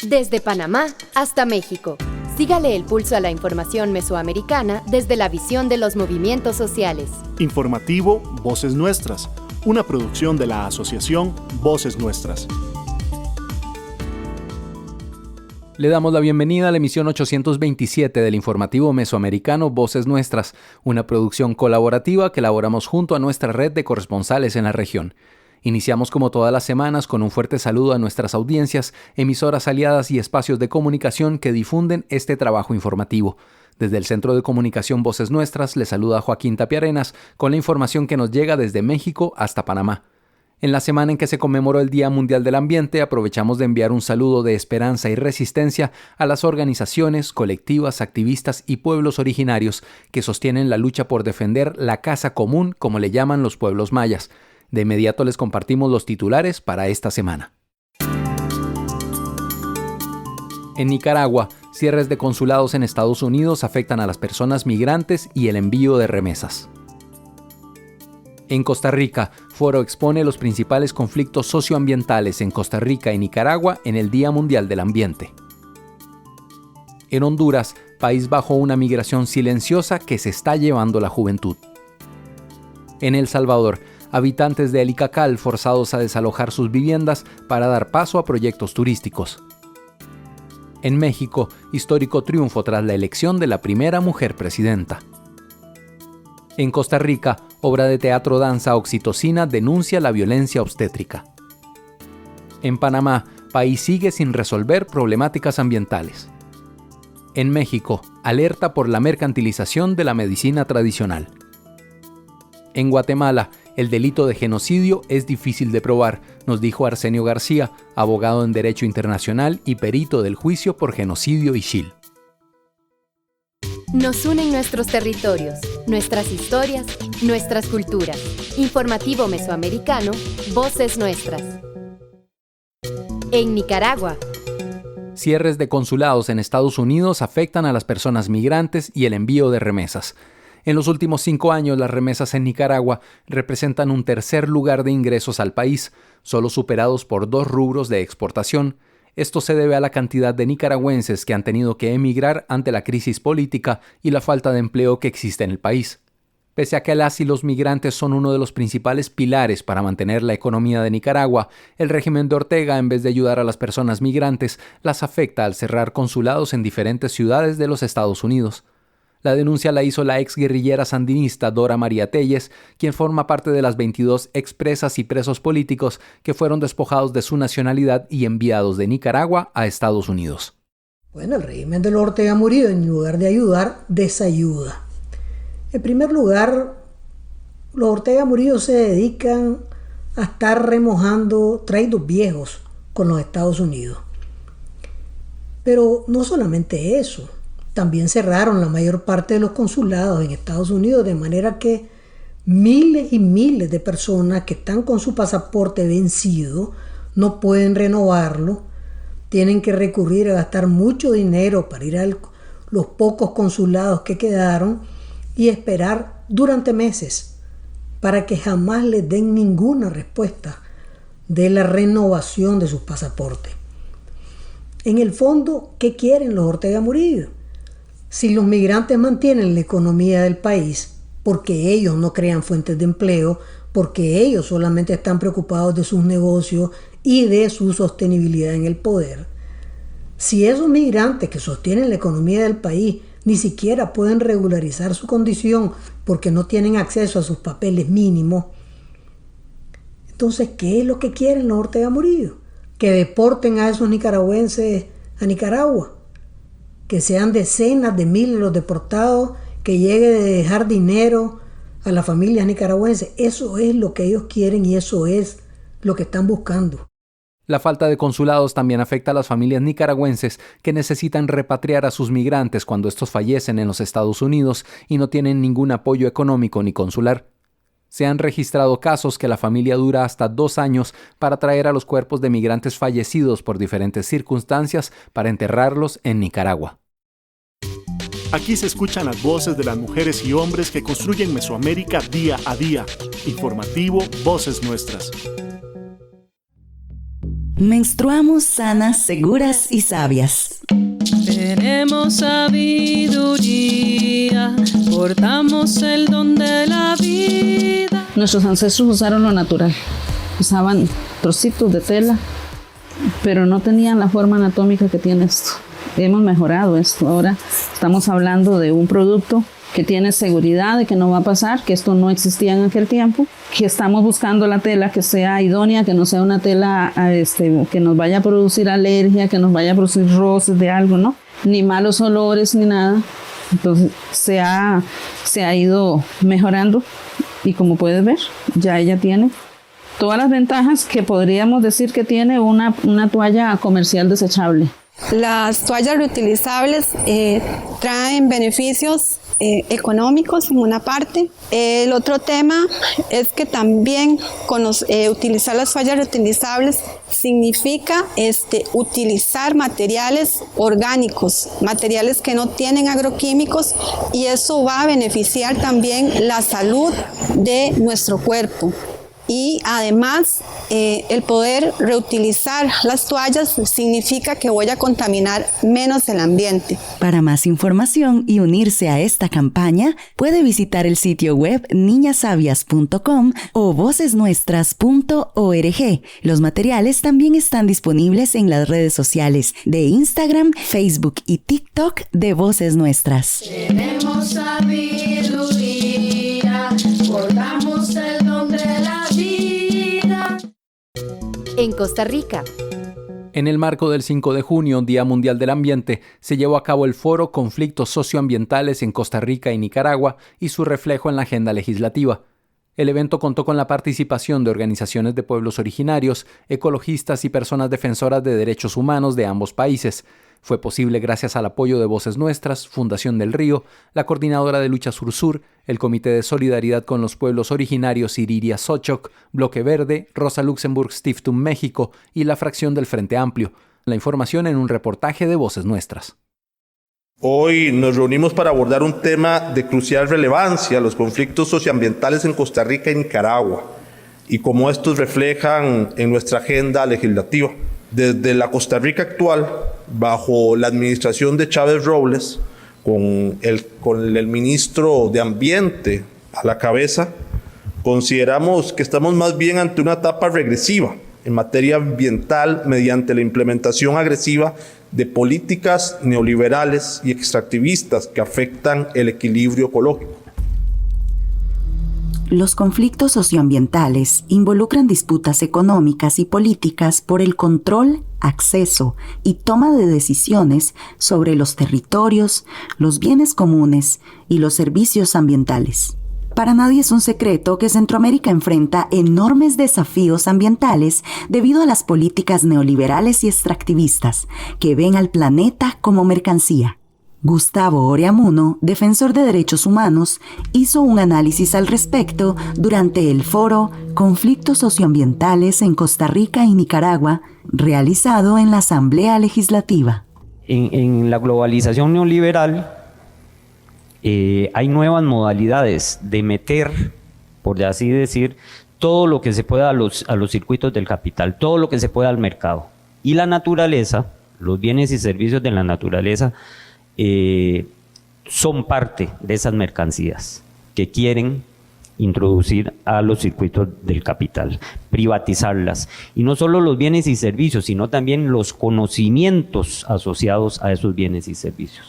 Desde Panamá hasta México. Sígale el pulso a la información mesoamericana desde la visión de los movimientos sociales. Informativo Voces Nuestras, una producción de la Asociación Voces Nuestras. Le damos la bienvenida a la emisión 827 del informativo mesoamericano Voces Nuestras, una producción colaborativa que elaboramos junto a nuestra red de corresponsales en la región. Iniciamos como todas las semanas con un fuerte saludo a nuestras audiencias, emisoras aliadas y espacios de comunicación que difunden este trabajo informativo. Desde el Centro de Comunicación Voces Nuestras les saluda Joaquín Tapiarenas con la información que nos llega desde México hasta Panamá. En la semana en que se conmemoró el Día Mundial del Ambiente, aprovechamos de enviar un saludo de esperanza y resistencia a las organizaciones, colectivas, activistas y pueblos originarios que sostienen la lucha por defender la casa común, como le llaman los pueblos mayas. De inmediato les compartimos los titulares para esta semana. En Nicaragua, cierres de consulados en Estados Unidos afectan a las personas migrantes y el envío de remesas. En Costa Rica, Foro expone los principales conflictos socioambientales en Costa Rica y Nicaragua en el Día Mundial del Ambiente. En Honduras, país bajo una migración silenciosa que se está llevando la juventud. En El Salvador, habitantes de El Icacal forzados a desalojar sus viviendas para dar paso a proyectos turísticos. En México, histórico triunfo tras la elección de la primera mujer presidenta. En Costa Rica, obra de teatro danza Oxitocina denuncia la violencia obstétrica. En Panamá, país sigue sin resolver problemáticas ambientales. En México, alerta por la mercantilización de la medicina tradicional. En Guatemala, el delito de genocidio es difícil de probar, nos dijo Arsenio García, abogado en Derecho Internacional y perito del juicio por genocidio Ixil. Nos unen nuestros territorios, nuestras historias, nuestras culturas. Informativo mesoamericano, Voces Nuestras. En Nicaragua. Cierres de consulados en Estados Unidos afectan a las personas migrantes y el envío de remesas. En los últimos 5 años, las remesas en Nicaragua representan un tercer lugar de ingresos al país, solo superados por 2 rubros de exportación. Esto se debe a la cantidad de nicaragüenses que han tenido que emigrar ante la crisis política y la falta de empleo que existe en el país. Pese a que las y los migrantes son uno de los principales pilares para mantener la economía de Nicaragua, el régimen de Ortega, en vez de ayudar a las personas migrantes, las afecta al cerrar consulados en diferentes ciudades de los Estados Unidos. La denuncia la hizo la exguerrillera sandinista Dora María Telles, quien forma parte de las 22 expresas y presos políticos que fueron despojados de su nacionalidad y enviados de Nicaragua a Estados Unidos. Bueno, el régimen de los Ortega Murillo, en lugar de ayudar, desayuda. En primer lugar, los Ortega Murillo se dedican a estar remojando traídos viejos con los Estados Unidos. Pero no solamente eso. También cerraron la mayor parte de los consulados en Estados Unidos, de manera que miles y miles de personas que están con su pasaporte vencido no pueden renovarlo, tienen que recurrir a gastar mucho dinero para ir a los pocos consulados que quedaron y esperar durante meses para que jamás les den ninguna respuesta de la renovación de sus pasaportes. En el fondo, ¿qué quieren los Ortega Murillo? Si los migrantes mantienen la economía del país, porque ellos no crean fuentes de empleo, porque ellos solamente están preocupados de sus negocios y de su sostenibilidad en el poder, si esos migrantes que sostienen la economía del país ni siquiera pueden regularizar su condición porque no tienen acceso a sus papeles mínimos, entonces, ¿qué es lo que quieren los Ortega Murillo? Que deporten a esos nicaragüenses a Nicaragua. Que sean decenas de miles los deportados, que llegue de dejar dinero a las familias nicaragüenses. Eso es lo que ellos quieren y eso es lo que están buscando. La falta de consulados también afecta a las familias nicaragüenses que necesitan repatriar a sus migrantes cuando estos fallecen en los Estados Unidos y no tienen ningún apoyo económico ni consular. Se han registrado casos que la familia dura hasta 2 años para traer a los cuerpos de migrantes fallecidos por diferentes circunstancias para enterrarlos en Nicaragua. Aquí se escuchan las voces de las mujeres y hombres que construyen Mesoamérica día a día. Informativo Voces Nuestras. Menstruamos sanas, seguras y sabias. Tenemos sabiduría, portamos el don de la vida. Nuestros ancestros usaron lo natural. Usaban trocitos de tela, pero no tenían la forma anatómica que tiene esto. Hemos mejorado esto. Ahora estamos hablando de un producto que tiene seguridad de que no va a pasar, que esto no existía en aquel tiempo, que estamos buscando la tela que sea idónea, que no sea una tela que nos vaya a producir alergia, que nos vaya a producir roces de algo, ¿no? Ni malos olores, ni nada. Entonces se ha ido mejorando y como puedes ver, ya ella tiene todas las ventajas que podríamos decir que tiene una toalla comercial desechable. Las toallas reutilizables traen beneficios económicos en una parte. El otro tema es que también utilizar las toallas reutilizables significa utilizar materiales orgánicos, materiales que no tienen agroquímicos, y eso va a beneficiar también la salud de nuestro cuerpo. Y además, el poder reutilizar las toallas significa que voy a contaminar menos el ambiente. Para más información y unirse a esta campaña, puede visitar el sitio web niñasabias.com o vocesnuestras.org. Los materiales también están disponibles en las redes sociales de Instagram, Facebook y TikTok de Voces Nuestras. Tenemos sabiduría, portamos el don de la vida. En Costa Rica. En el marco del 5 de junio, Día Mundial del Ambiente, se llevó a cabo el foro Conflictos Socioambientales en Costa Rica y Nicaragua y su reflejo en la agenda legislativa. El evento contó con la participación de organizaciones de pueblos originarios, ecologistas y personas defensoras de derechos humanos de ambos países. Fue posible gracias al apoyo de Voces Nuestras, Fundación del Río, la Coordinadora de Lucha Sur, el Comité de Solidaridad con los Pueblos Originarios Iriria Xochitl, Bloque Verde, Rosa Luxemburg Stiftung México y la fracción del Frente Amplio. La información en un reportaje de Voces Nuestras. Hoy nos reunimos para abordar un tema de crucial relevancia, los conflictos socioambientales en Costa Rica y Nicaragua, y cómo estos reflejan en nuestra agenda legislativa. Desde la Costa Rica actual, bajo la administración de Chávez Robles, con el ministro de Ambiente a la cabeza, consideramos que estamos más bien ante una etapa regresiva en materia ambiental mediante la implementación agresiva de políticas neoliberales y extractivistas que afectan el equilibrio ecológico. Los conflictos socioambientales involucran disputas económicas y políticas por el control, acceso y toma de decisiones sobre los territorios, los bienes comunes y los servicios ambientales. Para nadie es un secreto que Centroamérica enfrenta enormes desafíos ambientales debido a las políticas neoliberales y extractivistas que ven al planeta como mercancía. Gustavo Oreamuno, defensor de derechos humanos, hizo un análisis al respecto durante el foro Conflictos Socioambientales en Costa Rica y Nicaragua, realizado en la Asamblea Legislativa. En la globalización neoliberal hay nuevas modalidades de meter, por así decir, todo lo que se pueda a los circuitos del capital, todo lo que se pueda al mercado. Y la naturaleza, los bienes y servicios de la naturaleza, son parte de esas mercancías que quieren introducir a los circuitos del capital, privatizarlas. Y no solo los bienes y servicios, sino también los conocimientos asociados a esos bienes y servicios.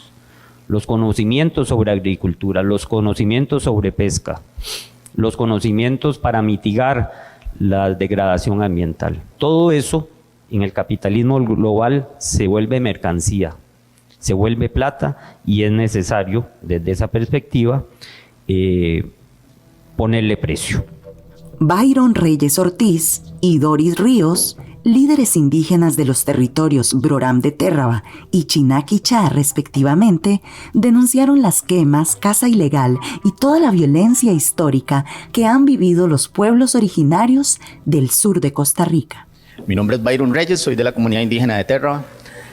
Los conocimientos sobre agricultura, los conocimientos sobre pesca, los conocimientos para mitigar la degradación ambiental. Todo eso en el capitalismo global se vuelve mercancía, se vuelve plata, y es necesario, desde esa perspectiva, ponerle precio. Byron Reyes Ortiz y Doris Ríos, líderes indígenas de los territorios Broram de Térraba y Chinaquichá, respectivamente, denunciaron las quemas, caza ilegal y toda la violencia histórica que han vivido los pueblos originarios del sur de Costa Rica. Mi nombre es Byron Reyes, soy de la comunidad indígena de Térraba.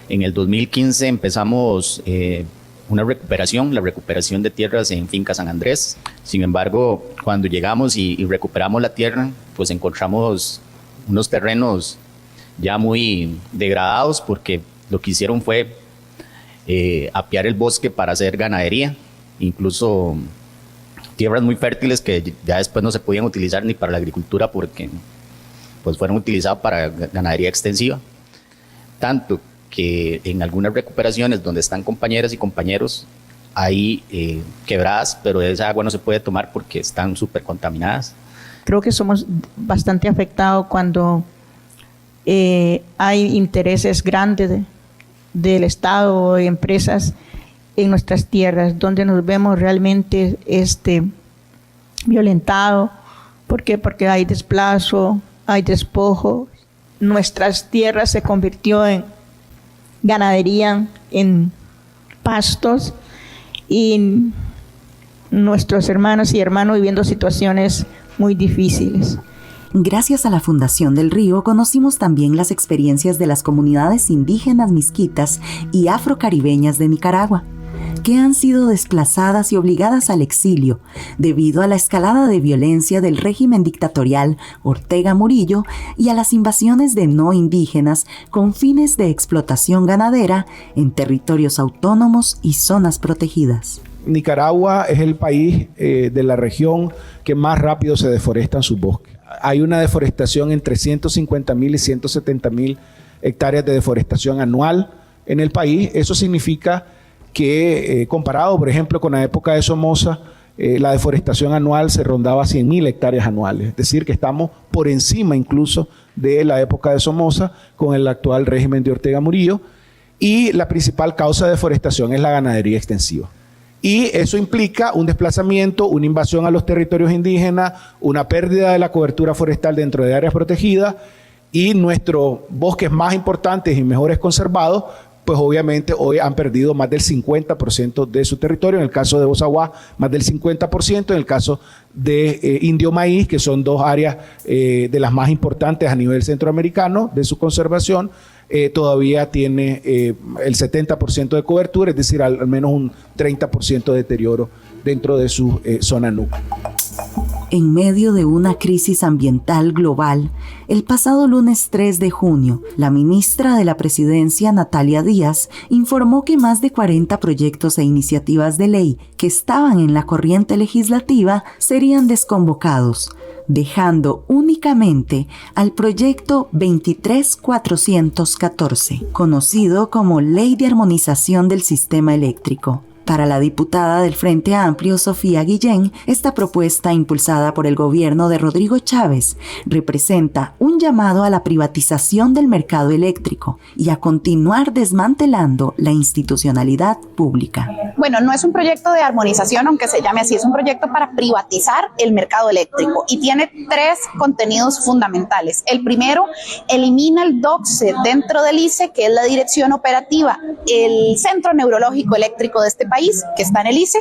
En el 2015 empezamos la recuperación de tierras en Finca San Andrés. Sin embargo, cuando llegamos y recuperamos la tierra, pues encontramos unos terrenos ya muy degradados, porque lo que hicieron fue apiar el bosque para hacer ganadería, incluso tierras muy fértiles que ya después no se podían utilizar ni para la agricultura porque pues fueron utilizadas para ganadería extensiva. Tanto que en algunas recuperaciones donde están compañeras y compañeros hay quebradas, pero esa agua no se puede tomar porque están súper contaminadas. Creo que somos bastante afectados cuando hay intereses grandes del Estado o de empresas en nuestras tierras, donde nos vemos realmente violentados. ¿Por qué? Porque hay desplazo, hay despojo. Nuestras tierras se convirtió en ganadería, en pastos, y nuestros hermanos y hermanos viviendo situaciones muy difíciles. Gracias a la Fundación del Río conocimos también las experiencias de las comunidades indígenas misquitas y afrocaribeñas de Nicaragua, que han sido desplazadas y obligadas al exilio debido a la escalada de violencia del régimen dictatorial Ortega Murillo y a las invasiones de no indígenas con fines de explotación ganadera en territorios autónomos y zonas protegidas. Nicaragua es el país de la región que más rápido se deforestan sus bosques. Hay una deforestación entre 150.000 y 170.000 hectáreas de deforestación anual en el país. Eso significa que comparado, por ejemplo, con la época de Somoza, la deforestación anual se rondaba 100.000 hectáreas anuales. Es decir, que estamos por encima incluso de la época de Somoza con el actual régimen de Ortega Murillo. Y la principal causa de deforestación es la ganadería extensiva. Y eso implica un desplazamiento, una invasión a los territorios indígenas, una pérdida de la cobertura forestal dentro de áreas protegidas, y nuestros bosques más importantes y mejores conservados, pues obviamente hoy han perdido más del 50% de su territorio. En el caso de Bozaguá, más del 50%. En el caso de Indio Maíz, que son dos áreas de las más importantes a nivel centroamericano de su conservación, todavía tiene el 70% de cobertura, es decir, al menos un 30% de deterioro dentro de su zona núcleo. En medio de una crisis ambiental global, el pasado lunes 3 de junio, la ministra de la Presidencia, Natalia Díaz, informó que más de 40 proyectos e iniciativas de ley que estaban en la corriente legislativa serían desconvocados, dejando únicamente al proyecto 23414, conocido como Ley de Armonización del Sistema Eléctrico. Para la diputada del Frente Amplio, Sofía Guillén, esta propuesta, impulsada por el gobierno de Rodrigo Chávez, representa un llamado a la privatización del mercado eléctrico y a continuar desmantelando la institucionalidad pública. Bueno, no es un proyecto de armonización, aunque se llame así, es un proyecto para privatizar el mercado eléctrico y tiene 3 contenidos fundamentales. El primero, elimina el DOCSE dentro del ICE, que es la dirección operativa, el Centro Neurológico Eléctrico de este país, que está en el ICE,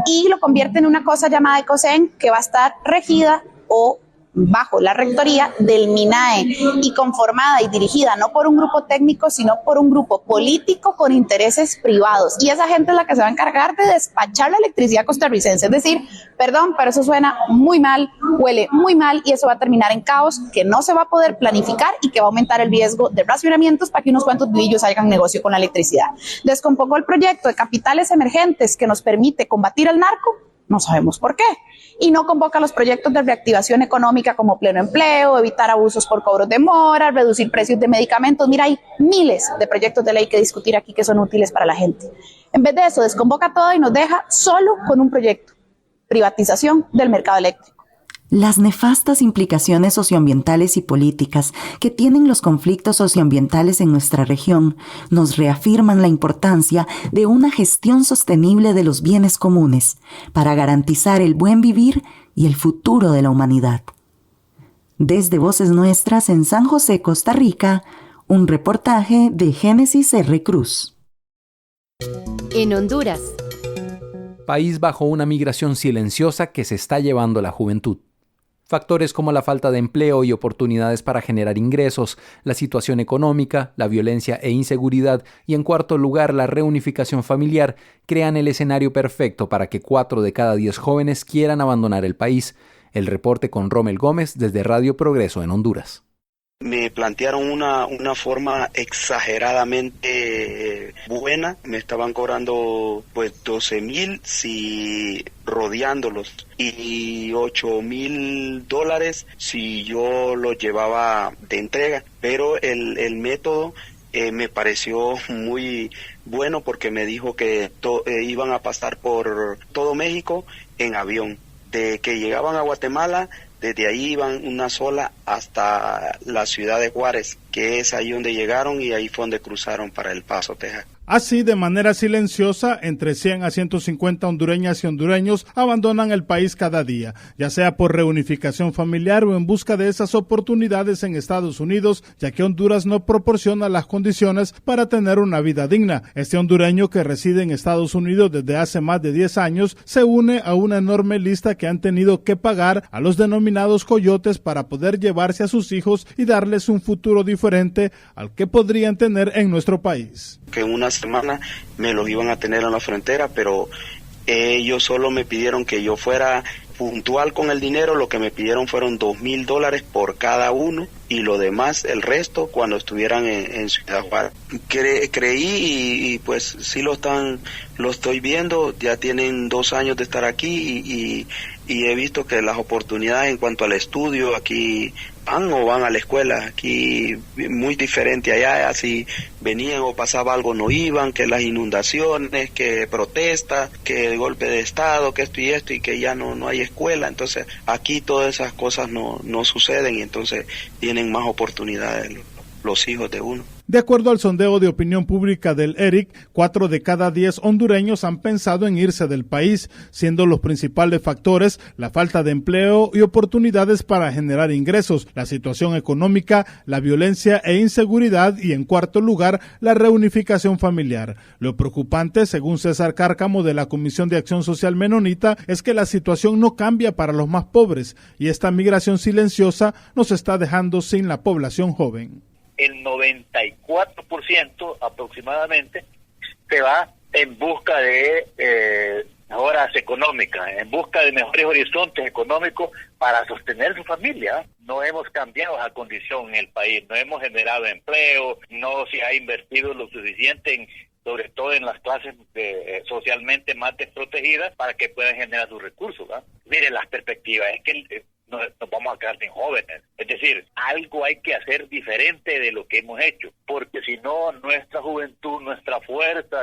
y lo convierte en una cosa llamada ECOSEN, que va a estar regida o bajo la rectoría del MINAE y conformada y dirigida no por un grupo técnico, sino por un grupo político con intereses privados. Y esa gente es la que se va a encargar de despachar la electricidad costarricense. Es decir, perdón, pero eso suena muy mal, huele muy mal, y eso va a terminar en caos que no se va a poder planificar y que va a aumentar el riesgo de racionamientos para que unos cuantos billos hagan negocio con la electricidad. Desconvocó el proyecto de capitales emergentes que nos permite combatir al narco, no sabemos por qué. Y no convoca los proyectos de reactivación económica como pleno empleo, evitar abusos por cobros de mora, reducir precios de medicamentos. Mira, hay miles de proyectos de ley que discutir aquí que son útiles para la gente. En vez de eso, desconvoca todo y nos deja solo con un proyecto: privatización del mercado eléctrico. Las nefastas implicaciones socioambientales y políticas que tienen los conflictos socioambientales en nuestra región nos reafirman la importancia de una gestión sostenible de los bienes comunes para garantizar el buen vivir y el futuro de la humanidad. Desde Voces Nuestras en San José, Costa Rica, un reportaje de Génesis R. Cruz. En Honduras. País bajo una migración silenciosa que se está llevando la juventud. Factores como la falta de empleo y oportunidades para generar ingresos, la situación económica, la violencia e inseguridad y, en cuarto lugar, la reunificación familiar crean el escenario perfecto para que 4 de cada 10 jóvenes quieran abandonar el país. El reporte con Rommel Gómez desde Radio Progreso en Honduras. Me plantearon una forma exageradamente buena. Me estaban cobrando pues 12,000 si rodeándolos y $8,000 si yo los llevaba de entrega. Pero el método me pareció muy bueno porque me dijo que iban a pasar por todo México en avión. De que llegaban a Guatemala, desde ahí iban una sola hasta la ciudad de Juárez, que es ahí donde llegaron y ahí fue donde cruzaron para El Paso, Texas. Así, de manera silenciosa, entre 100 a 150 hondureñas y hondureños abandonan el país cada día, ya sea por reunificación familiar o en busca de esas oportunidades en Estados Unidos, ya que Honduras no proporciona las condiciones para tener una vida digna. Este hondureño, que reside en Estados Unidos desde hace más de 10 años, se une a una enorme lista que han tenido que pagar a los denominados coyotes para poder llevarse a sus hijos y darles un futuro diferente al que podrían tener en nuestro país. Que en una semana me los iban a tener en la frontera, pero ellos solo me pidieron que yo fuera puntual con el dinero. Lo que me pidieron fueron $2,000 por cada uno y lo demás, el resto, cuando estuvieran en Ciudad Juárez. Creí y pues sí lo estoy viendo. Ya tienen 2 años de estar aquí y he visto que las oportunidades en cuanto al estudio aquí van a la escuela, aquí muy diferente allá. Si venían o pasaba algo no iban, que las inundaciones, que protestas, que el golpe de estado, que esto y que ya no hay escuela. Entonces aquí todas esas cosas no suceden y entonces tienen más oportunidades los hijos de uno. De acuerdo al sondeo de opinión pública del ERIC, 4 de cada 10 hondureños han pensado en irse del país, siendo los principales factores la falta de empleo y oportunidades para generar ingresos, la situación económica, la violencia e inseguridad y, en cuarto lugar, la reunificación familiar. Lo preocupante, según César Cárcamo de la Comisión de Acción Social Menonita, es que la situación no cambia para los más pobres y esta migración silenciosa nos está dejando sin la población joven. El 94% aproximadamente se va en busca de mejoras económicas, en busca de mejores horizontes económicos para sostener su familia. No hemos cambiado esa condición en el país, no hemos generado empleo, no se ha invertido lo suficiente sobre todo en las clases socialmente más desprotegidas para que puedan generar sus recursos. Mire, las perspectivas es que nos vamos a quedar sin jóvenes. Es decir, algo hay que hacer diferente de lo que hemos hecho, porque si no, nuestra juventud, nuestra fuerza,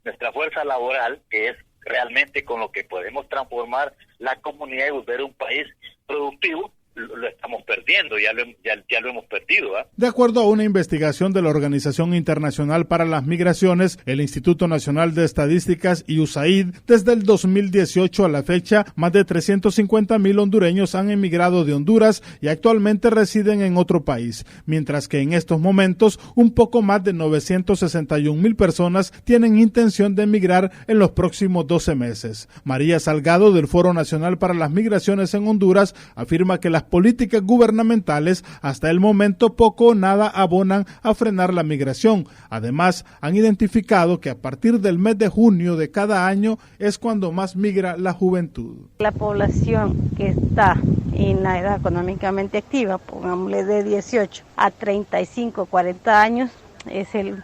nuestra fuerza laboral, que es realmente con lo que podemos transformar la comunidad y volver a un país productivo, lo estamos perdiendo, ya lo hemos perdido. De acuerdo a una investigación de la Organización Internacional para las Migraciones, el Instituto Nacional de Estadísticas y USAID, desde el 2018 a la fecha, más de 350,000 hondureños han emigrado de Honduras y actualmente residen en otro país, mientras que en estos momentos un poco más de 961,000 personas tienen intención de emigrar en los próximos 12 meses. María Salgado, del Foro Nacional para las Migraciones en Honduras, afirma que las políticas gubernamentales hasta el momento poco o nada abonan a frenar la migración. Además, han identificado que a partir del mes de junio de cada año es cuando más migra la juventud. La población que está en la edad económicamente activa, pongámosle de 18 a 35, 40 años, es el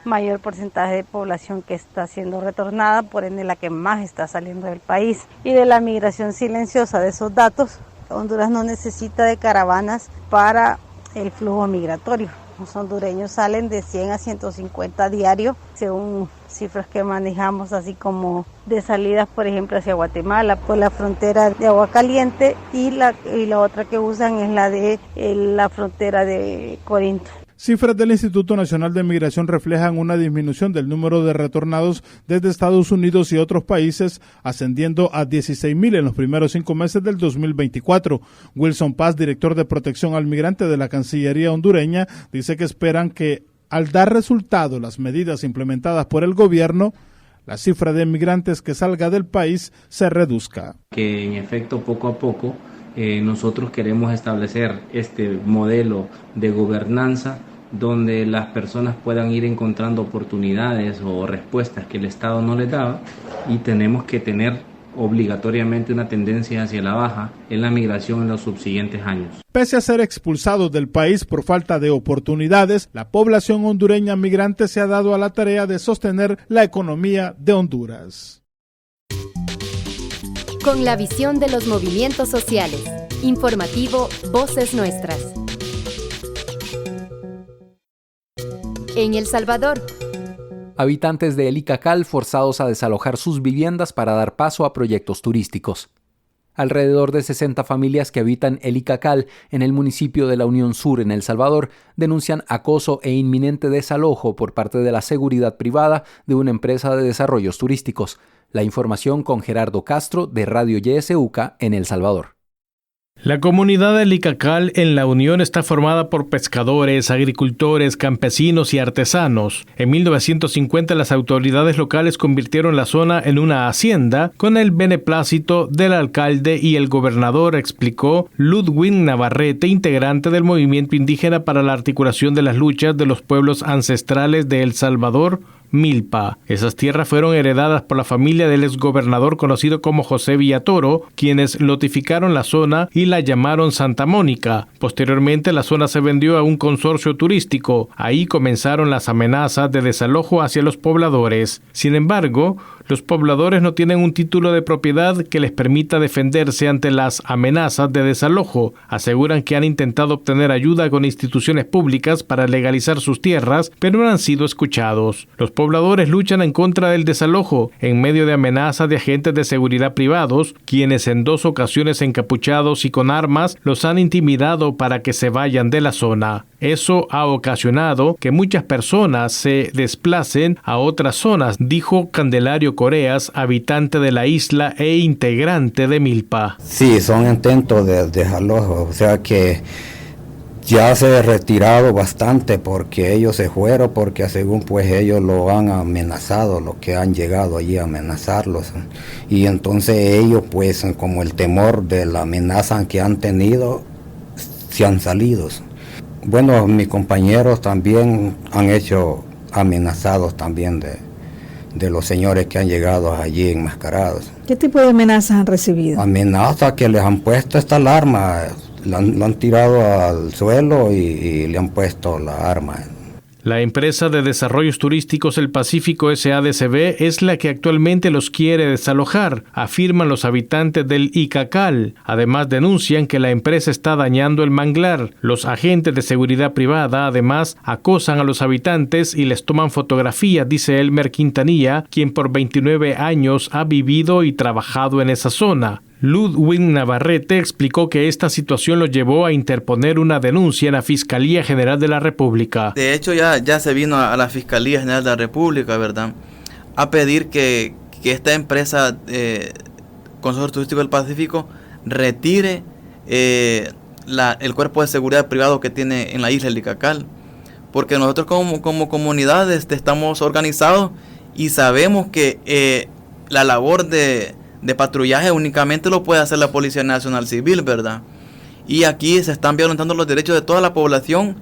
mayor porcentaje de población que está siendo retornada, por ende la que más está saliendo del país. Y de la migración silenciosa de esos datos, Honduras no necesita de caravanas para el flujo migratorio. Los hondureños salen de 100 a 150 diarios, según cifras que manejamos, así como de salidas, por ejemplo, hacia Guatemala, por la frontera de Agua Caliente, y la otra que usan es la de la frontera de Corinto. Cifras del Instituto Nacional de Migración reflejan una disminución del número de retornados desde Estados Unidos y otros países, ascendiendo a 16,000 en los primeros 5 meses del 2024. Wilson Paz, director de Protección al Migrante de la Cancillería hondureña, dice que esperan que, al dar resultado las medidas implementadas por el gobierno, la cifra de migrantes que salga del país se reduzca. Que en efecto, poco a poco, nosotros queremos establecer este modelo de gobernanza donde las personas puedan ir encontrando oportunidades o respuestas que el Estado no les daba, y tenemos que tener obligatoriamente una tendencia hacia la baja en la migración en los subsiguientes años. Pese a ser expulsados del país por falta de oportunidades, la población hondureña migrante se ha dado a la tarea de sostener la economía de Honduras. Con la visión de los movimientos sociales. Informativo Voces Nuestras. En El Salvador. Habitantes de El Icacal forzados a desalojar sus viviendas para dar paso a proyectos turísticos. Alrededor de 60 familias que habitan El Icacal, en el municipio de la Unión Sur, en El Salvador, denuncian acoso e inminente desalojo por parte de la seguridad privada de una empresa de desarrollos turísticos. La información con Gerardo Castro de Radio YSUCA en El Salvador. La comunidad del Icacal en la Unión está formada por pescadores, agricultores, campesinos y artesanos. En 1950 las autoridades locales convirtieron la zona en una hacienda con el beneplácito del alcalde y el gobernador, explicó Ludwig Navarrete, integrante del movimiento indígena para la articulación de las luchas de los pueblos ancestrales de El Salvador, Milpa. Esas tierras fueron heredadas por la familia del exgobernador conocido como José Villatoro, quienes lotificaron la zona y la llamaron Santa Mónica. Posteriormente la zona se vendió a un consorcio turístico. Ahí comenzaron las amenazas de desalojo hacia los pobladores. Sin embargo, los pobladores no tienen un título de propiedad que les permita defenderse ante las amenazas de desalojo. Aseguran que han intentado obtener ayuda con instituciones públicas para legalizar sus tierras, pero no han sido escuchados. Los pobladores luchan en contra del desalojo en medio de amenazas de agentes de seguridad privados, quienes en 2 ocasiones encapuchados y con armas los han intimidado para que se vayan de la zona. Eso ha ocasionado que muchas personas se desplacen a otras zonas, dijo Candelario Coreas, habitante de la isla e integrante de Milpa. Sí, son intentos de desalojo, o sea que ya se ha retirado bastante porque ellos se fueron, porque según pues ellos lo han amenazado, los que han llegado allí a amenazarlos. Y entonces ellos pues como el temor de la amenaza que han tenido, se han salido. Bueno, mis compañeros también han hecho amenazados también de los señores que han llegado allí enmascarados. ¿Qué tipo de amenazas han recibido? Amenazas que les han puesto esta alarma. La han tirado al suelo y le han puesto la arma. La empresa de desarrollos turísticos El Pacífico SADCB es la que actualmente los quiere desalojar, afirman los habitantes del Icacal. Además denuncian que la empresa está dañando el manglar. Los agentes de seguridad privada además acosan a los habitantes y les toman fotografías, dice Elmer Quintanilla, quien por 29 años ha vivido y trabajado en esa zona. Ludwig Navarrete explicó que esta situación lo llevó a interponer una denuncia en la Fiscalía General de la República. De hecho, ya se vino a la Fiscalía General de la República, ¿verdad?, a pedir que esta empresa, Consorcio Turístico del Pacífico, retire el cuerpo de seguridad privado que tiene en la isla del Icacal. Porque nosotros como comunidad estamos organizados y sabemos que la labor de patrullaje únicamente lo puede hacer la Policía Nacional Civil, ¿verdad? Y aquí se están violentando los derechos de toda la población,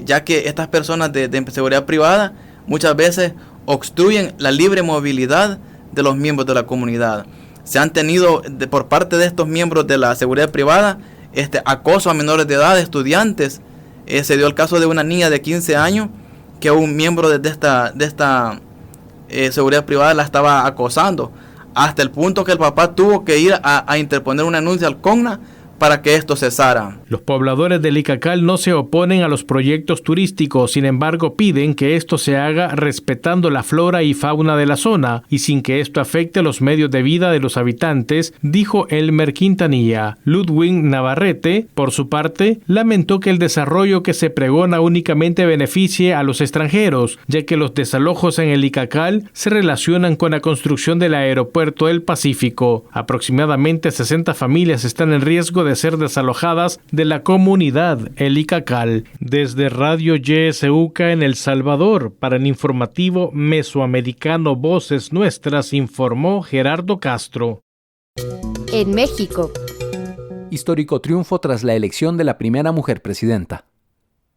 ya que estas personas de seguridad privada muchas veces obstruyen la libre movilidad de los miembros de la comunidad. Se han tenido por parte de estos miembros de la seguridad privada acoso a menores de edad, estudiantes. Se dio el caso de una niña de 15 años que un miembro de esta seguridad privada la estaba acosando, hasta el punto que el papá tuvo que ir a interponer una denuncia al CONNA para que esto cesara. Los pobladores del Icacal no se oponen a los proyectos turísticos, sin embargo piden que esto se haga respetando la flora y fauna de la zona y sin que esto afecte los medios de vida de los habitantes, dijo Elmer Quintanilla. Ludwig Navarrete, por su parte, lamentó que el desarrollo que se pregona únicamente beneficie a los extranjeros, ya que los desalojos en el Icacal se relacionan con la construcción del aeropuerto del Pacífico. Aproximadamente 60 familias están en riesgo de ser desalojadas de la comunidad El Icacal. Desde Radio YSUCA en El Salvador, para el informativo mesoamericano Voces Nuestras, informó Gerardo Castro. En México. Histórico triunfo tras la elección de la primera mujer presidenta.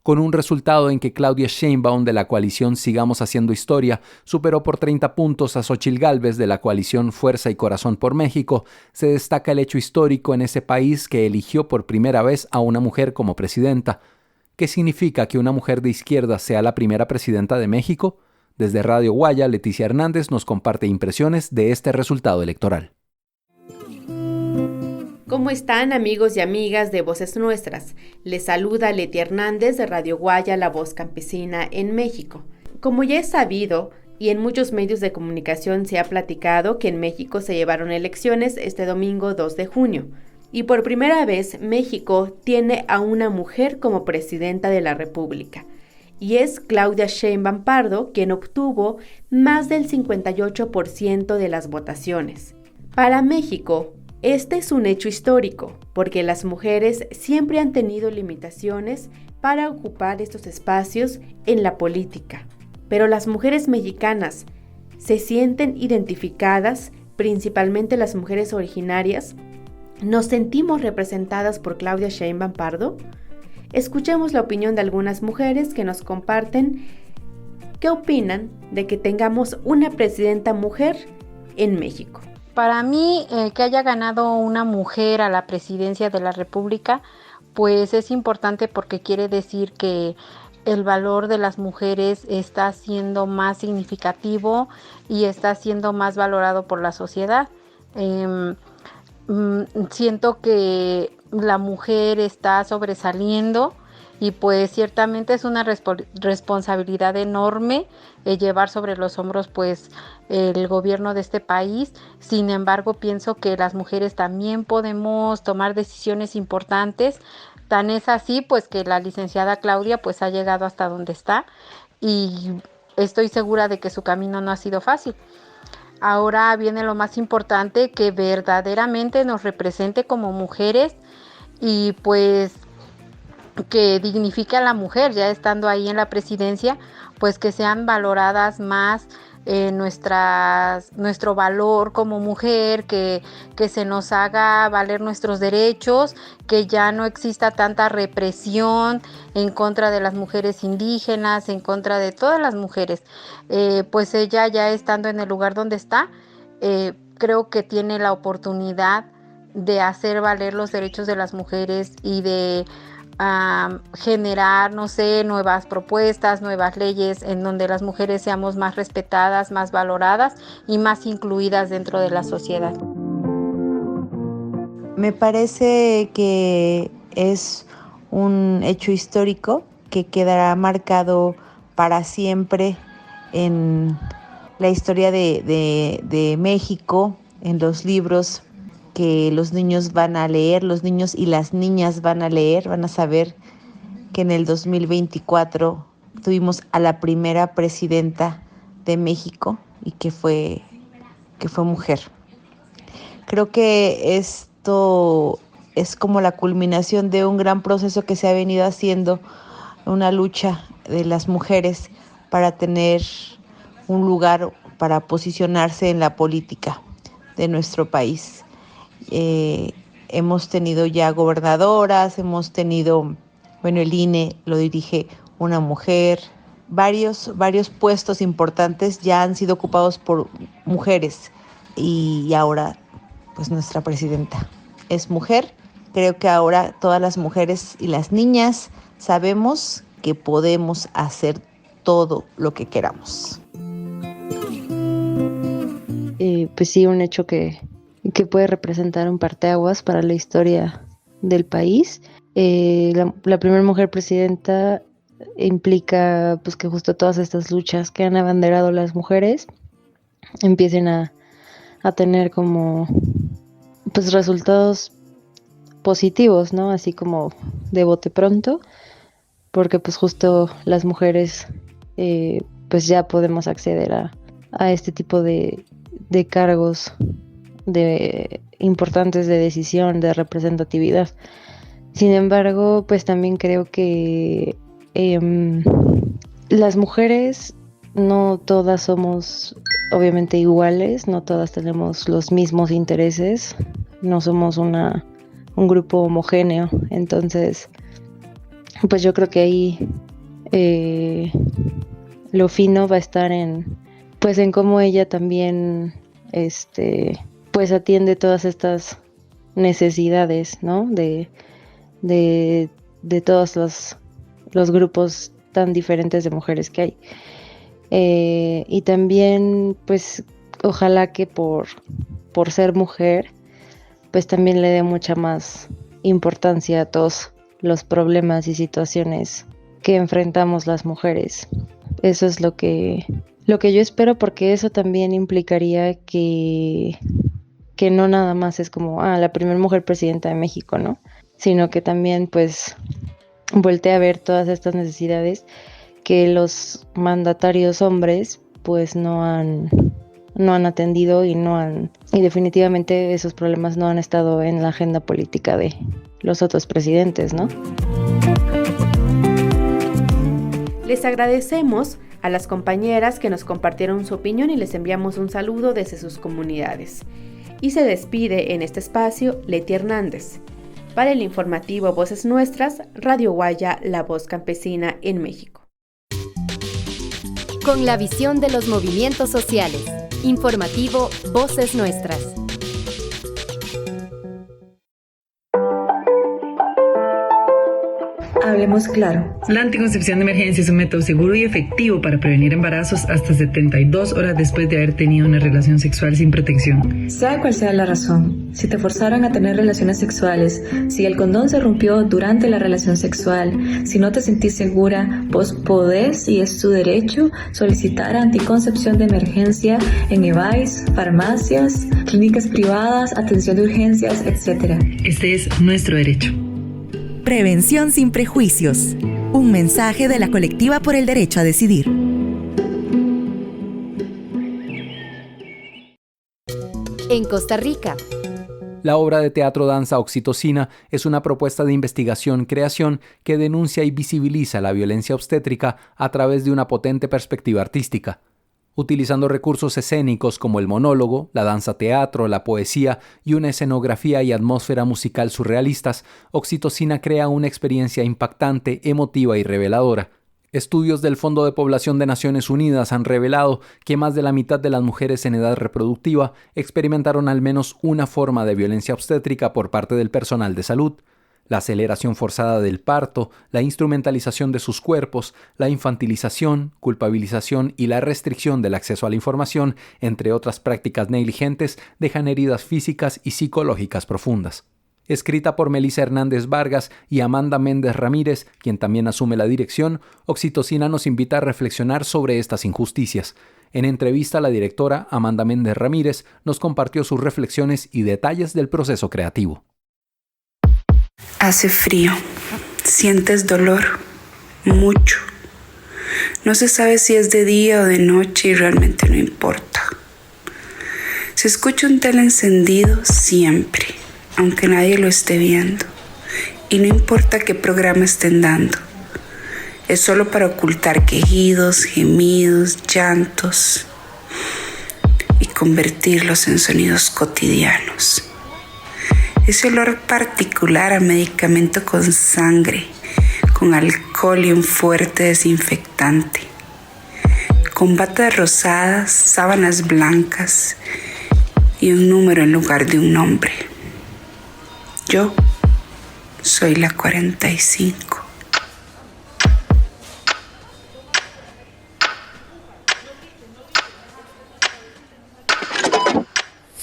con un resultado en que Claudia Sheinbaum de la coalición Sigamos Haciendo Historia superó por 30 puntos a Xóchitl Gálvez de la coalición Fuerza y Corazón por México, se destaca el hecho histórico en ese país que eligió por primera vez a una mujer como presidenta. ¿Qué significa que una mujer de izquierda sea la primera presidenta de México? Desde Radio Guaya, Leticia Hernández nos comparte impresiones de este resultado electoral. ¿Cómo están, amigos y amigas de Voces Nuestras? Les saluda Leti Hernández de Radio Guaya, la voz campesina en México. Como ya es sabido, y en muchos medios de comunicación se ha platicado que en México se llevaron elecciones este domingo 2 de junio. Y por primera vez México tiene a una mujer como presidenta de la República. Y es Claudia Sheinbaum Pardo quien obtuvo más del 58% de las votaciones. Para México, este es un hecho histórico, porque las mujeres siempre han tenido limitaciones para ocupar estos espacios en la política. Pero las mujeres mexicanas se sienten identificadas, principalmente las mujeres originarias. ¿Nos sentimos representadas por Claudia Sheinbaum Pardo? Escuchemos la opinión de algunas mujeres que nos comparten qué opinan de que tengamos una presidenta mujer en México. Para mí, que haya ganado una mujer a la presidencia de la República, pues es importante porque quiere decir que el valor de las mujeres está siendo más significativo y está siendo más valorado por la sociedad. Siento que la mujer está sobresaliendo y pues ciertamente es una responsabilidad enorme llevar sobre los hombros pues el gobierno de este país. Sin embargo, pienso que las mujeres también podemos tomar decisiones importantes. Tan es así pues que la licenciada Claudia pues ha llegado hasta donde está y estoy segura de que su camino no ha sido fácil. Ahora viene lo más importante, que verdaderamente nos represente como mujeres y pues que dignifique a la mujer, ya estando ahí en la presidencia, pues que sean valoradas más nuestro valor como mujer, que se nos haga valer nuestros derechos, que ya no exista tanta represión en contra de las mujeres indígenas, en contra de todas las mujeres. Pues ella ya estando en el lugar donde está, creo que tiene la oportunidad de hacer valer los derechos de las mujeres y de generar, no sé, nuevas propuestas, nuevas leyes en donde las mujeres seamos más respetadas, más valoradas y más incluidas dentro de la sociedad. Me parece que es un hecho histórico que quedará marcado para siempre en la historia de México, en los libros que los niños van a leer, los niños y las niñas van a leer, van a saber que en el 2024 tuvimos a la primera presidenta de México y que fue mujer. Creo que esto es como la culminación de un gran proceso que se ha venido haciendo, una lucha de las mujeres para tener un lugar, para posicionarse en la política de nuestro país. Hemos tenido ya gobernadoras, hemos tenido, el INE lo dirige una mujer, varios puestos importantes ya han sido ocupados por mujeres y ahora pues nuestra presidenta es mujer. Creo que ahora todas las mujeres y las niñas sabemos que podemos hacer todo lo que queramos. Pues sí, un hecho que puede representar un parteaguas para la historia del país. La primera mujer presidenta implica pues que justo todas estas luchas que han abanderado las mujeres empiecen a tener como pues resultados positivos, ¿no? Así como de bote pronto, porque pues justo las mujeres pues ya podemos acceder a este tipo de cargos importantes de decisión, de representatividad. Sin embargo, pues también creo que las mujeres no todas somos obviamente iguales, no todas tenemos los mismos intereses, no somos un grupo homogéneo. Entonces pues yo creo que ahí lo fino va a estar en cómo ella también pues atiende todas estas necesidades, ¿no? De todos los grupos tan diferentes de mujeres que hay. Y también, pues, ojalá que por ser mujer, pues también le dé mucha más importancia a todos los problemas y situaciones que enfrentamos las mujeres. Eso es lo que yo espero, porque eso también implicaría que no nada más es como la primera mujer presidenta de México, ¿no? Sino que también pues voltee a ver todas estas necesidades que los mandatarios hombres pues no han atendido y definitivamente esos problemas no han estado en la agenda política de los otros presidentes, ¿no? Les agradecemos a las compañeras que nos compartieron su opinión y les enviamos un saludo desde sus comunidades. Y se despide en este espacio Leti Hernández. Para el informativo Voces Nuestras, Radio Guaya, la voz campesina en México. Con la visión de los movimientos sociales. Informativo Voces Nuestras. Hablemos claro. La anticoncepción de emergencia es un método seguro y efectivo para prevenir embarazos hasta 72 horas después de haber tenido una relación sexual sin protección. Sea cual sea la razón, si te forzaron a tener relaciones sexuales, si el condón se rompió durante la relación sexual, si no te sentís segura, vos podés, y es tu derecho, solicitar anticoncepción de emergencia en EVAIS, farmacias, clínicas privadas, atención de urgencias, etc. Este es nuestro derecho. Prevención sin prejuicios. Un mensaje de la Colectiva por el Derecho a Decidir. En Costa Rica. La obra de teatro danza Oxitocina es una propuesta de investigación-creación que denuncia y visibiliza la violencia obstétrica a través de una potente perspectiva artística. Utilizando recursos escénicos como el monólogo, la danza-teatro, la poesía y una escenografía y atmósfera musical surrealistas, Oxitocina crea una experiencia impactante, emotiva y reveladora. Estudios del Fondo de Población de Naciones Unidas han revelado que más de la mitad de las mujeres en edad reproductiva experimentaron al menos una forma de violencia obstétrica por parte del personal de salud. La aceleración forzada del parto, la instrumentalización de sus cuerpos, la infantilización, culpabilización y la restricción del acceso a la información, entre otras prácticas negligentes, dejan heridas físicas y psicológicas profundas. Escrita por Melissa Hernández Vargas y Amanda Méndez Ramírez, quien también asume la dirección, Oxitocina nos invita a reflexionar sobre estas injusticias. En entrevista, la directora Amanda Méndez Ramírez nos compartió sus reflexiones y detalles del proceso creativo. Hace frío, sientes dolor, mucho. No se sabe si es de día o de noche y realmente no importa. Se escucha un tele encendido siempre, aunque nadie lo esté viendo. Y no importa qué programa estén dando. Es solo para ocultar quejidos, gemidos, llantos y convertirlos en sonidos cotidianos. Ese olor particular a medicamento con sangre, con alcohol y un fuerte desinfectante, con batas rosadas, sábanas blancas y un número en lugar de un nombre. Yo soy la 45.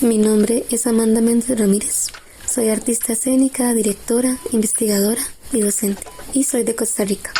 Mi nombre es Amanda Méndez Ramírez. Soy artista escénica, directora, investigadora y docente, y soy de Costa Rica.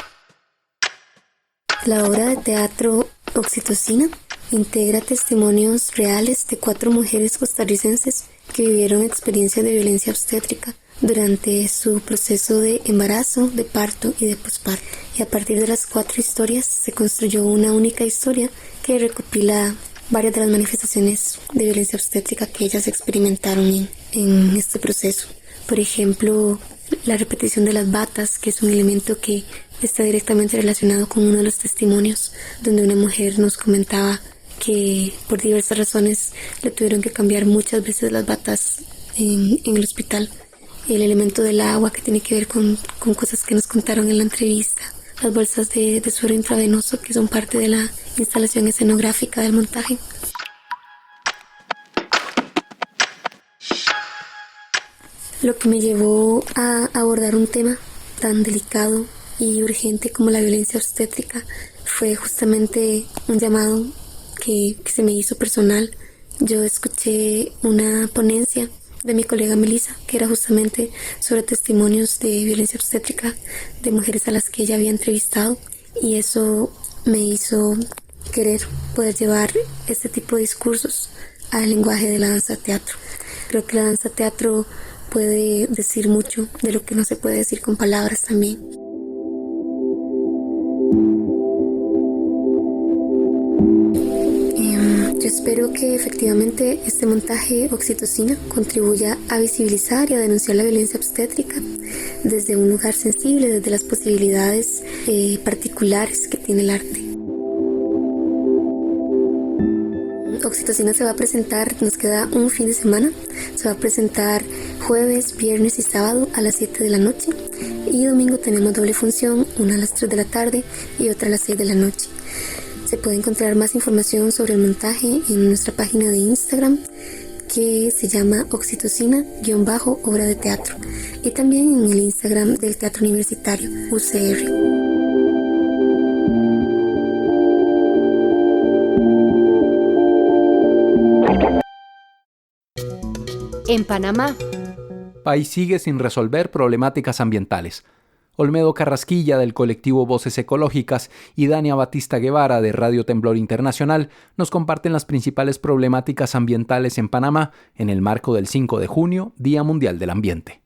La obra de teatro Oxitocina integra testimonios reales de 4 mujeres costarricenses que vivieron experiencias de violencia obstétrica durante su proceso de embarazo, de parto y de posparto. Y a partir de las 4 historias se construyó una única historia que recopila varias de las manifestaciones de violencia obstétrica que ellas experimentaron en este proceso. Por ejemplo, la repetición de las batas, que es un elemento que está directamente relacionado con uno de los testimonios, donde una mujer nos comentaba que por diversas razones le tuvieron que cambiar muchas veces las batas en el hospital. el elemento del agua que tiene que ver con cosas que nos contaron en la entrevista, las bolsas de suero intravenoso que son parte de la instalación escenográfica del montaje. Lo que me llevó a abordar un tema tan delicado y urgente como la violencia obstétrica fue justamente un llamado que se me hizo personal. Yo escuché una ponencia de mi colega Melissa, que era justamente sobre testimonios de violencia obstétrica de mujeres a las que ella había entrevistado, y eso me hizo querer poder llevar este tipo de discursos al lenguaje de la danza-teatro. Creo que la danza-teatro puede decir mucho de lo que no se puede decir con palabras también. Yo espero que efectivamente este montaje Oxitocina contribuya a visibilizar y a denunciar la violencia obstétrica desde un lugar sensible, desde las posibilidades particulares que tiene el arte. Oxitocina se va a presentar, nos queda un fin de semana, se va a presentar jueves, viernes y sábado a las 7 de la noche, y domingo tenemos doble función, una a las 3 de la tarde y otra a las 6 de la noche. Se puede encontrar más información sobre el montaje en nuestra página de Instagram, que se llama Oxitocina_obra de teatro, y también en el Instagram del Teatro Universitario UCR. En Panamá, país sigue sin resolver problemáticas ambientales. Olmedo Carrasquilla, del colectivo Voces Ecológicas, y Dania Batista Guevara, de Radio Temblor Internacional, nos comparten las principales problemáticas ambientales en Panamá en el marco del 5 de junio, Día Mundial del Ambiente.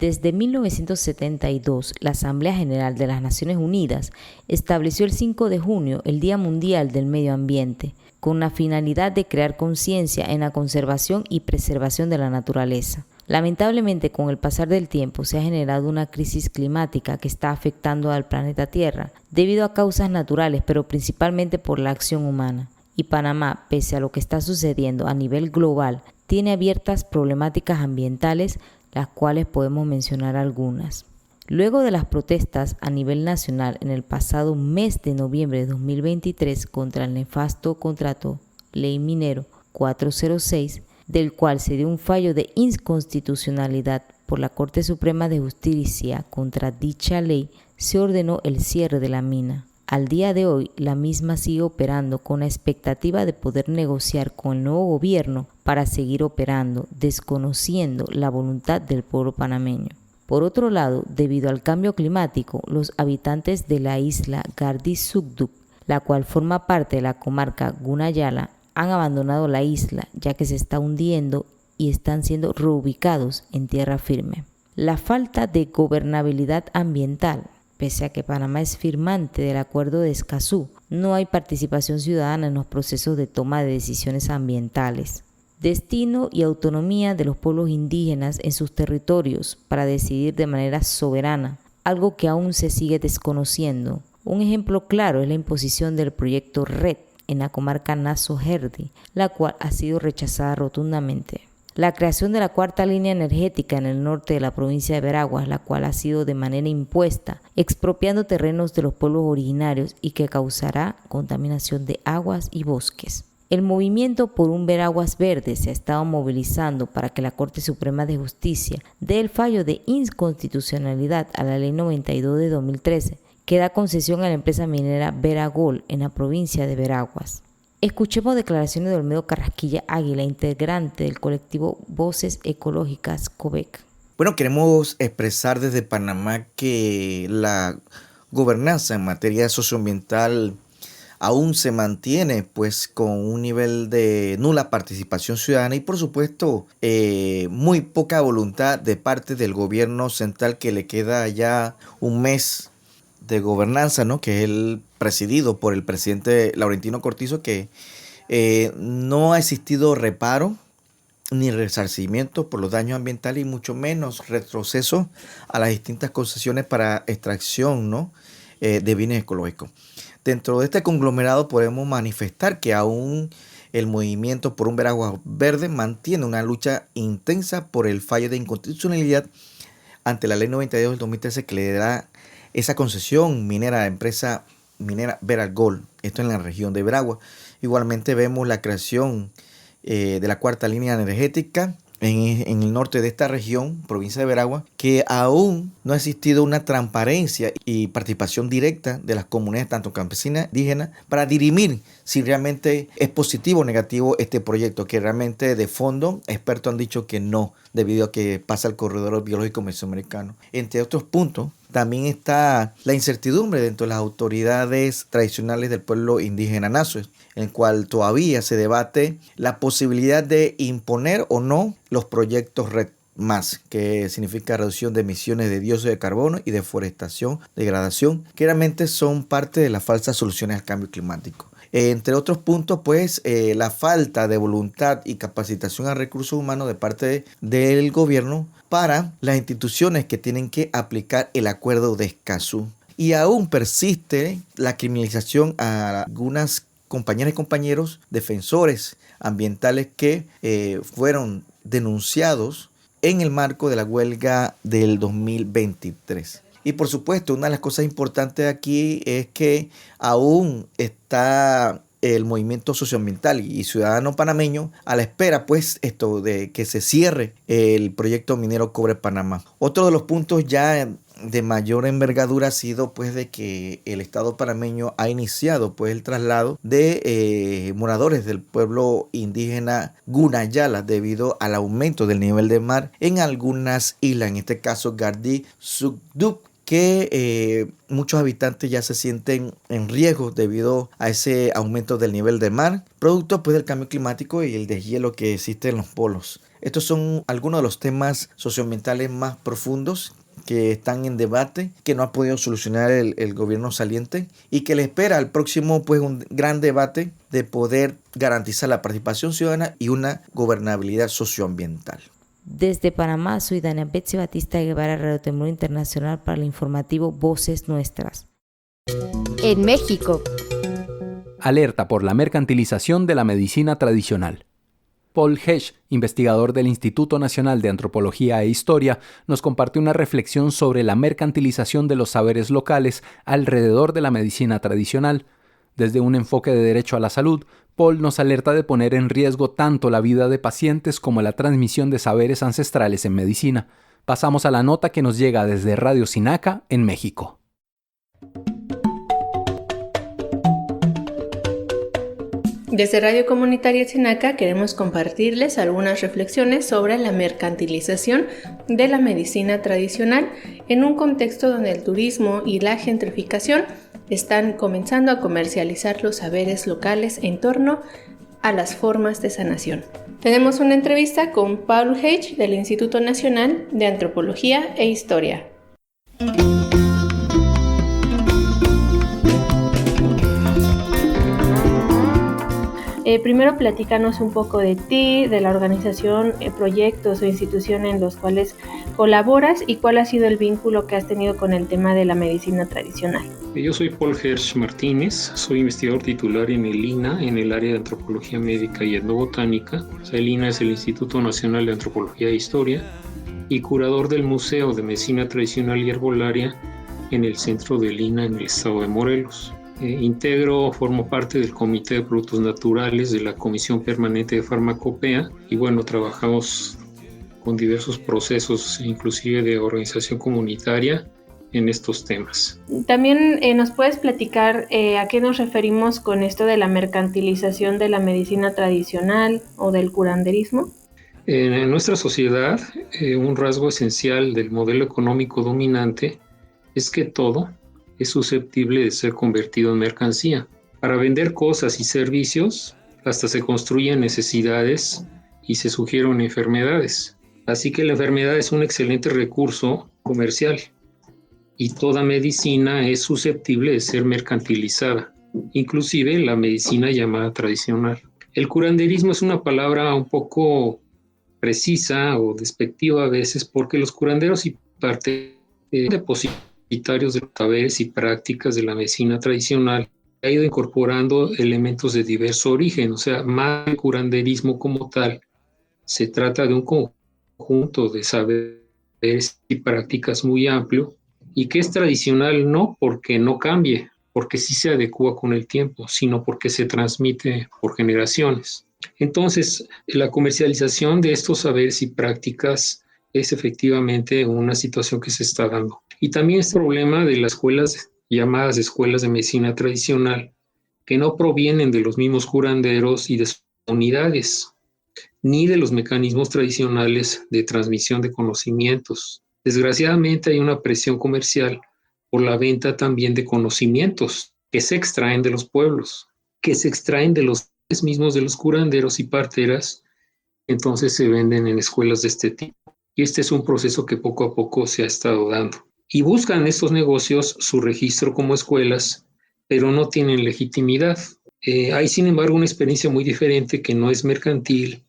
Desde 1972, la Asamblea General de las Naciones Unidas estableció el 5 de junio el Día Mundial del Medio Ambiente, con la finalidad de crear conciencia en la conservación y preservación de la naturaleza. Lamentablemente, con el pasar del tiempo se ha generado una crisis climática que está afectando al planeta Tierra debido a causas naturales, pero principalmente por la acción humana. Y Panamá, pese a lo que está sucediendo a nivel global, tiene abiertas problemáticas ambientales, las cuales podemos mencionar algunas. Luego de las protestas a nivel nacional en el pasado mes de noviembre de 2023 contra el nefasto contrato Ley Minero 406, del cual se dio un fallo de inconstitucionalidad por la Corte Suprema de Justicia contra dicha ley, se ordenó el cierre de la mina. Al día de hoy, la misma sigue operando con la expectativa de poder negociar con el nuevo gobierno para seguir operando, desconociendo la voluntad del pueblo panameño. Por otro lado, debido al cambio climático, los habitantes de la isla Gardi Sugdup, la cual forma parte de la comarca Gunayala, han abandonado la isla ya que se está hundiendo y están siendo reubicados en tierra firme. La falta de gobernabilidad ambiental. Pese a que Panamá es firmante del Acuerdo de Escazú, no hay participación ciudadana en los procesos de toma de decisiones ambientales. Destino y autonomía de los pueblos indígenas en sus territorios para decidir de manera soberana, algo que aún se sigue desconociendo. Un ejemplo claro es la imposición del proyecto RED en la comarca Naso-Herdi, la cual ha sido rechazada rotundamente. La creación de la cuarta línea energética en el norte de la provincia de Veraguas, la cual ha sido de manera impuesta, expropiando terrenos de los pueblos originarios y que causará contaminación de aguas y bosques. El movimiento por un Veraguas verde se ha estado movilizando para que la Corte Suprema de Justicia dé el fallo de inconstitucionalidad a la Ley 92 de 2013, que da concesión a la empresa minera Veragol en la provincia de Veraguas. Escuchemos declaraciones de Olmedo Carrasquilla Águila, integrante del colectivo Voces Ecológicas COVEC. Bueno, queremos expresar desde Panamá que la gobernanza en materia socioambiental aún se mantiene pues con un nivel de nula participación ciudadana y por supuesto muy poca voluntad de parte del gobierno central, que le queda ya un mes de gobernanza, ¿no? Que es el presidido por el presidente Laurentino Cortizo, que no ha existido reparo ni resarcimiento por los daños ambientales y mucho menos retroceso a las distintas concesiones para extracción, ¿no? De bienes ecológicos. Dentro de este conglomerado podemos manifestar que aún el movimiento por un Veraguas verde mantiene una lucha intensa por el fallo de inconstitucionalidad ante la ley 92 del 2013 que le da esa concesión minera a la empresa minera Veralgol, esto en la región de Veraguas. Igualmente vemos la creación de la cuarta línea energética en el norte de esta región, provincia de Veraguas, que aún no ha existido una transparencia y participación directa de las comunidades, tanto campesinas, indígenas, para dirimir si realmente es positivo o negativo este proyecto, que realmente de fondo expertos han dicho que no, debido a que pasa el corredor biológico mesoamericano. Entre otros puntos, también está la incertidumbre dentro de las autoridades tradicionales del pueblo indígena Nazo, en el cual todavía se debate la posibilidad de imponer o no los proyectos RED+, que significa reducción de emisiones de dióxido de carbono y deforestación, degradación, que realmente son parte de las falsas soluciones al cambio climático. Entre otros puntos, pues, la falta de voluntad y capacitación a recursos humanos de parte del gobierno para las instituciones que tienen que aplicar el acuerdo de Escazú. Y aún persiste la criminalización a algunas compañeras y compañeros defensores ambientales que fueron denunciados en el marco de la huelga del 2023. Y por supuesto, una de las cosas importantes aquí es que aún está el movimiento socioambiental y ciudadano panameño a la espera, pues, de que se cierre el proyecto minero Cobre Panamá. Otro de los puntos ya de mayor envergadura ha sido, pues, de que el Estado panameño ha iniciado, pues, el traslado de moradores del pueblo indígena Gunayala debido al aumento del nivel del mar en algunas islas, en este caso Gardí, Sugdub, que muchos habitantes ya se sienten en riesgo debido a ese aumento del nivel del mar, producto, pues, del cambio climático y el deshielo que existe en los polos. Estos son algunos de los temas socioambientales más profundos que están en debate, que no ha podido solucionar el gobierno saliente y que le espera al próximo, pues, un gran debate de poder garantizar la participación ciudadana y una gobernabilidad socioambiental. Desde Panamá, soy Dania Betsy Batista Guevara, Radio Temblor Internacional, para el informativo Voces Nuestras. En México. Alerta por la mercantilización de la medicina tradicional. Paul Hesch, investigador del Instituto Nacional de Antropología e Historia, nos compartió una reflexión sobre la mercantilización de los saberes locales alrededor de la medicina tradicional. Desde un enfoque de derecho a la salud, Paul nos alerta de poner en riesgo tanto la vida de pacientes como la transmisión de saberes ancestrales en medicina. Pasamos a la nota que nos llega desde Radio Sinaca, en México. Desde Radio Comunitaria Sinaca queremos compartirles algunas reflexiones sobre la mercantilización de la medicina tradicional en un contexto donde el turismo y la gentrificación están comenzando a comercializar los saberes locales en torno a las formas de sanación. Tenemos una entrevista con Paul Hesch del Instituto Nacional de Antropología e Historia. Primero platícanos un poco de ti, de la organización, proyectos o institución en los cuales colaboras y cuál ha sido el vínculo que has tenido con el tema de la medicina tradicional. Yo soy Paul Hesch Martínez, soy investigador titular en el INA, en el área de Antropología Médica y Etnobotánica. El INA es el Instituto Nacional de Antropología e Historia, y curador del Museo de Medicina Tradicional y Herbolaria en el centro del INA en el estado de Morelos. Formo parte del Comité de Productos Naturales de la Comisión Permanente de Farmacopea y bueno, trabajamos con diversos procesos, inclusive de organización comunitaria, en estos temas. También nos puedes platicar a qué nos referimos con esto de la mercantilización de la medicina tradicional o del curanderismo. En nuestra sociedad, un rasgo esencial del modelo económico dominante es que todo es susceptible de ser convertido en mercancía. Para vender cosas y servicios, hasta se construyen necesidades y se sugieren enfermedades. Así que la enfermedad es un excelente recurso comercial y toda medicina es susceptible de ser mercantilizada, inclusive la medicina llamada tradicional. El curanderismo es una palabra un poco precisa o despectiva a veces porque los curanderos y parte depositarios de los saberes y prácticas de la medicina tradicional ha ido incorporando elementos de diverso origen, o sea, más que curanderismo como tal, se trata de un conjunto de saberes y prácticas muy amplio y que es tradicional no porque no cambie, porque sí se adecua con el tiempo, sino porque se transmite por generaciones. Entonces, la comercialización de estos saberes y prácticas es efectivamente una situación que se está dando. Y también este problema de las escuelas llamadas escuelas de medicina tradicional, que no provienen de los mismos curanderos y de sus unidades, ni de los mecanismos tradicionales de transmisión de conocimientos. Desgraciadamente hay una presión comercial por la venta también de conocimientos que se extraen de los pueblos, que se extraen de los mismos de los curanderos y parteras, entonces se venden en escuelas de este tipo. Y este es un proceso que poco a poco se ha estado dando. Y buscan estos negocios su registro como escuelas, pero no tienen legitimidad. Hay, sin embargo, una experiencia muy diferente que no es mercantil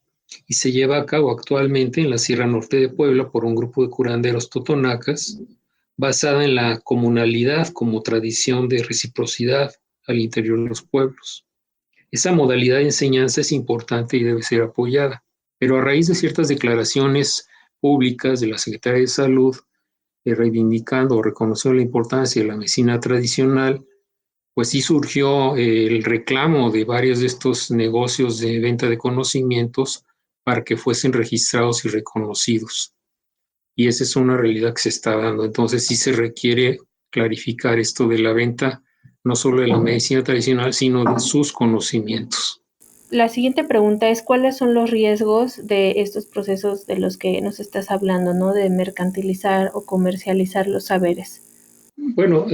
y se lleva a cabo actualmente en la Sierra Norte de Puebla por un grupo de curanderos totonacas, basada en la comunalidad como tradición de reciprocidad al interior de los pueblos. Esa modalidad de enseñanza es importante y debe ser apoyada, pero a raíz de ciertas declaraciones públicas de la Secretaría de Salud, reivindicando o reconociendo la importancia de la medicina tradicional, pues sí surgió el reclamo de varios de estos negocios de venta de conocimientos para que fuesen registrados y reconocidos. Y esa es una realidad que se está dando. Entonces sí se requiere clarificar esto de la venta, no solo de la medicina tradicional, sino de sus conocimientos. La siguiente pregunta es, ¿cuáles son los riesgos de estos procesos de los que nos estás hablando, ¿no? De mercantilizar o comercializar los saberes. Bueno,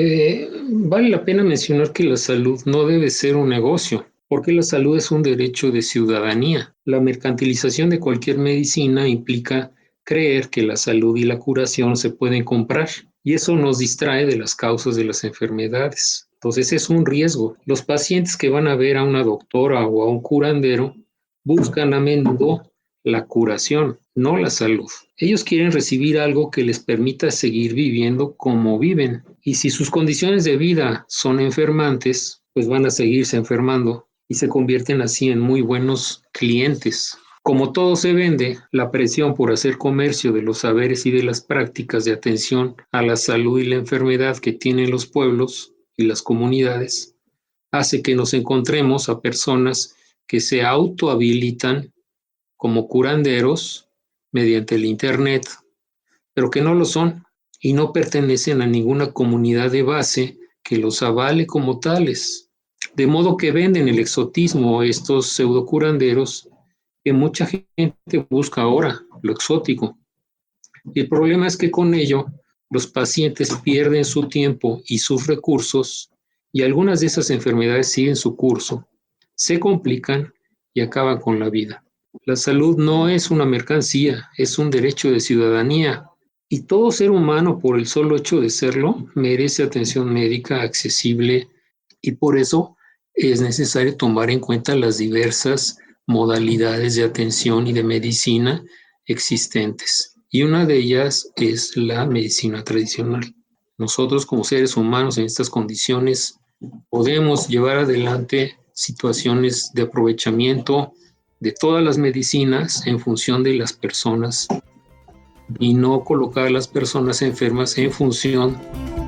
vale la pena mencionar que la salud no debe ser un negocio, porque la salud es un derecho de ciudadanía. La mercantilización de cualquier medicina implica creer que la salud y la curación se pueden comprar, y eso nos distrae de las causas de las enfermedades. Entonces es un riesgo. Los pacientes que van a ver a una doctora o a un curandero buscan a menudo la curación, no la salud. Ellos quieren recibir algo que les permita seguir viviendo como viven. Y si sus condiciones de vida son enfermantes, pues van a seguirse enfermando y se convierten así en muy buenos clientes. Como todo se vende, la presión por hacer comercio de los saberes y de las prácticas de atención a la salud y la enfermedad que tienen los pueblos y las comunidades hace que nos encontremos a personas que se autohabilitan como curanderos mediante el internet, pero que no lo son y no pertenecen a ninguna comunidad de base que los avale como tales. De modo que venden el exotismo estos pseudocuranderos que mucha gente busca ahora, lo exótico. Y el problema es que con ello los pacientes pierden su tiempo y sus recursos y algunas de esas enfermedades siguen su curso, se complican y acaban con la vida. La salud no es una mercancía, es un derecho de ciudadanía y todo ser humano, por el solo hecho de serlo, merece atención médica accesible y por eso es necesario tomar en cuenta las diversas modalidades de atención y de medicina existentes. Y una de ellas es la medicina tradicional. Nosotros como seres humanos en estas condiciones podemos llevar adelante situaciones de aprovechamiento de todas las medicinas en función de las personas y no colocar a las personas enfermas en función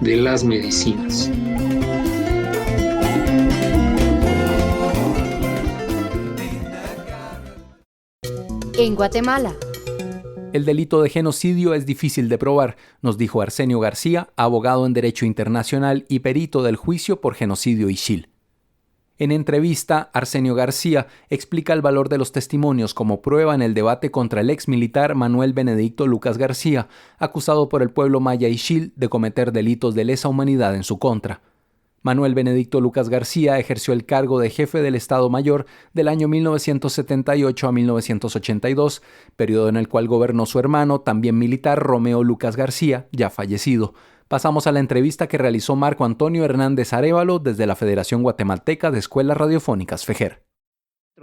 de las medicinas. En Guatemala. El delito de genocidio es difícil de probar, nos dijo Arsenio García, abogado en Derecho Internacional y perito del juicio por genocidio Ixil. En entrevista, Arsenio García explica el valor de los testimonios como prueba en el debate contra el exmilitar Manuel Benedicto Lucas García, acusado por el pueblo maya Ixil de cometer delitos de lesa humanidad en su contra. Manuel Benedicto Lucas García ejerció el cargo de jefe del Estado Mayor del año 1978 a 1982, periodo en el cual gobernó su hermano, también militar, Romeo Lucas García, ya fallecido. Pasamos a la entrevista que realizó Marco Antonio Hernández Arévalo desde la Federación Guatemalteca de Escuelas Radiofónicas, FEGER.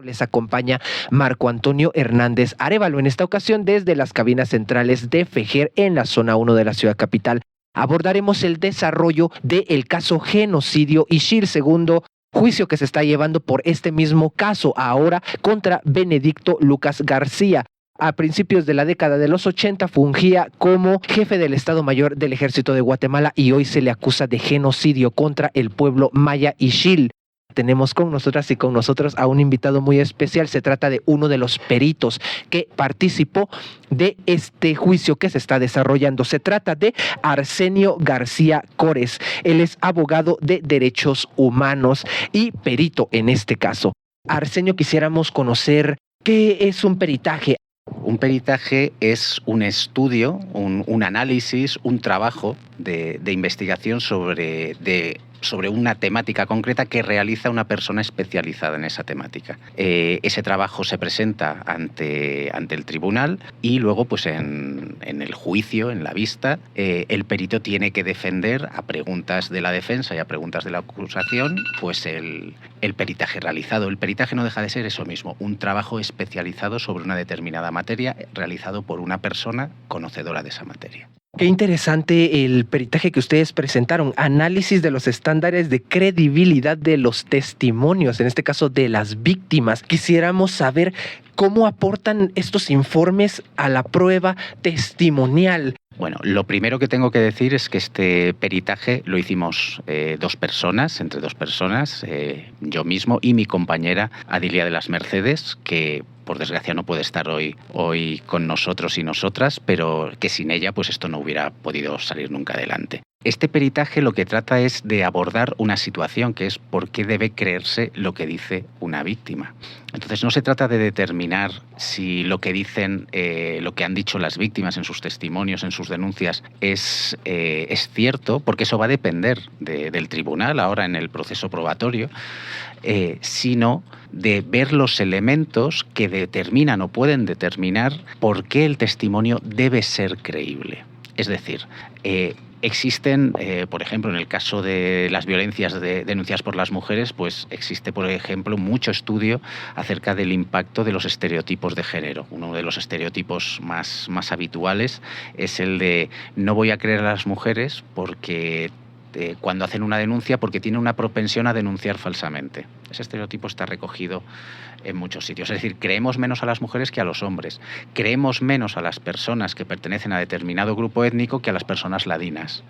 Les acompaña Marco Antonio Hernández Arévalo, en esta ocasión desde las cabinas centrales de FEGER en la zona 1 de la ciudad capital. Abordaremos el desarrollo del caso genocidio Ixil, segundo juicio que se está llevando por este mismo caso ahora contra Benedicto Lucas García. A principios de la década de los 80 fungía como jefe del Estado Mayor del Ejército de Guatemala y hoy se le acusa de genocidio contra el pueblo maya y xil. Tenemos con nosotras y con nosotros a un invitado muy especial. Se trata de uno de los peritos que participó de este juicio que se está desarrollando. Se trata de Arsenio García Cores. Él es abogado de derechos humanos y perito en este caso. Arsenio, quisiéramos conocer qué es un peritaje. Un peritaje es un estudio, un análisis, un trabajo de investigación sobre una temática concreta que realiza una persona especializada en esa temática. Ese trabajo se presenta ante el tribunal y luego pues en el juicio, en la vista, el perito tiene que defender a preguntas de la defensa y a preguntas de la acusación pues el peritaje realizado. El peritaje no deja de ser eso mismo, un trabajo especializado sobre una determinada materia realizado por una persona conocedora de esa materia. Qué interesante el peritaje que ustedes presentaron, análisis de los estándares de credibilidad de los testimonios, en este caso de las víctimas. Quisiéramos saber cómo aportan estos informes a la prueba testimonial. Bueno, lo primero que tengo que decir es que este peritaje lo hicimos entre dos personas, yo mismo y mi compañera Adilia de las Mercedes, que por desgracia no puede estar hoy con nosotros y nosotras, pero que sin ella pues esto no hubiera podido salir nunca adelante. Este peritaje lo que trata es de abordar una situación que es por qué debe creerse lo que dice una víctima. Entonces no se trata de determinar si lo que dicen, lo que han dicho las víctimas en sus testimonios, en sus denuncias, es cierto, porque eso va a depender del tribunal ahora en el proceso probatorio, sino de ver los elementos que determinan o pueden determinar por qué el testimonio debe ser creíble. Es decir, existen, por ejemplo, en el caso de las violencias denunciadas por las mujeres, pues existe, por ejemplo, mucho estudio acerca del impacto de los estereotipos de género. Uno de los estereotipos más habituales es el de no voy a creer a las mujeres porque cuando hacen una denuncia porque tienen una propensión a denunciar falsamente. Ese estereotipo está recogido en muchos sitios. Es decir, creemos menos a las mujeres que a los hombres. Creemos menos a las personas que pertenecen a determinado grupo étnico que a las personas ladinas.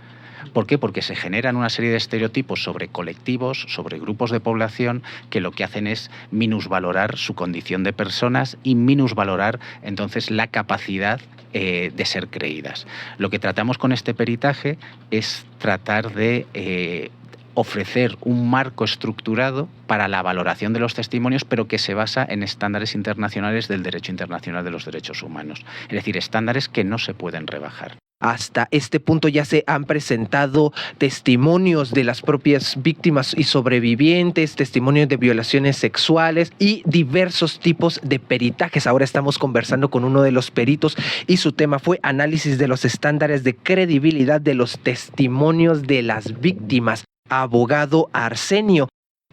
¿Por qué? Porque se generan una serie de estereotipos sobre colectivos, sobre grupos de población, que lo que hacen es minusvalorar su condición de personas y minusvalorar entonces la capacidad de ser creídas. Lo que tratamos con este peritaje es tratar de ofrecer un marco estructurado para la valoración de los testimonios, pero que se basa en estándares internacionales del derecho internacional de los derechos humanos. Es decir, estándares que no se pueden rebajar. Hasta este punto ya se han presentado testimonios de las propias víctimas y sobrevivientes, testimonios de violaciones sexuales y diversos tipos de peritajes. Ahora estamos conversando con uno de los peritos y su tema fue análisis de los estándares de credibilidad de los testimonios de las víctimas. Abogado Arsenio,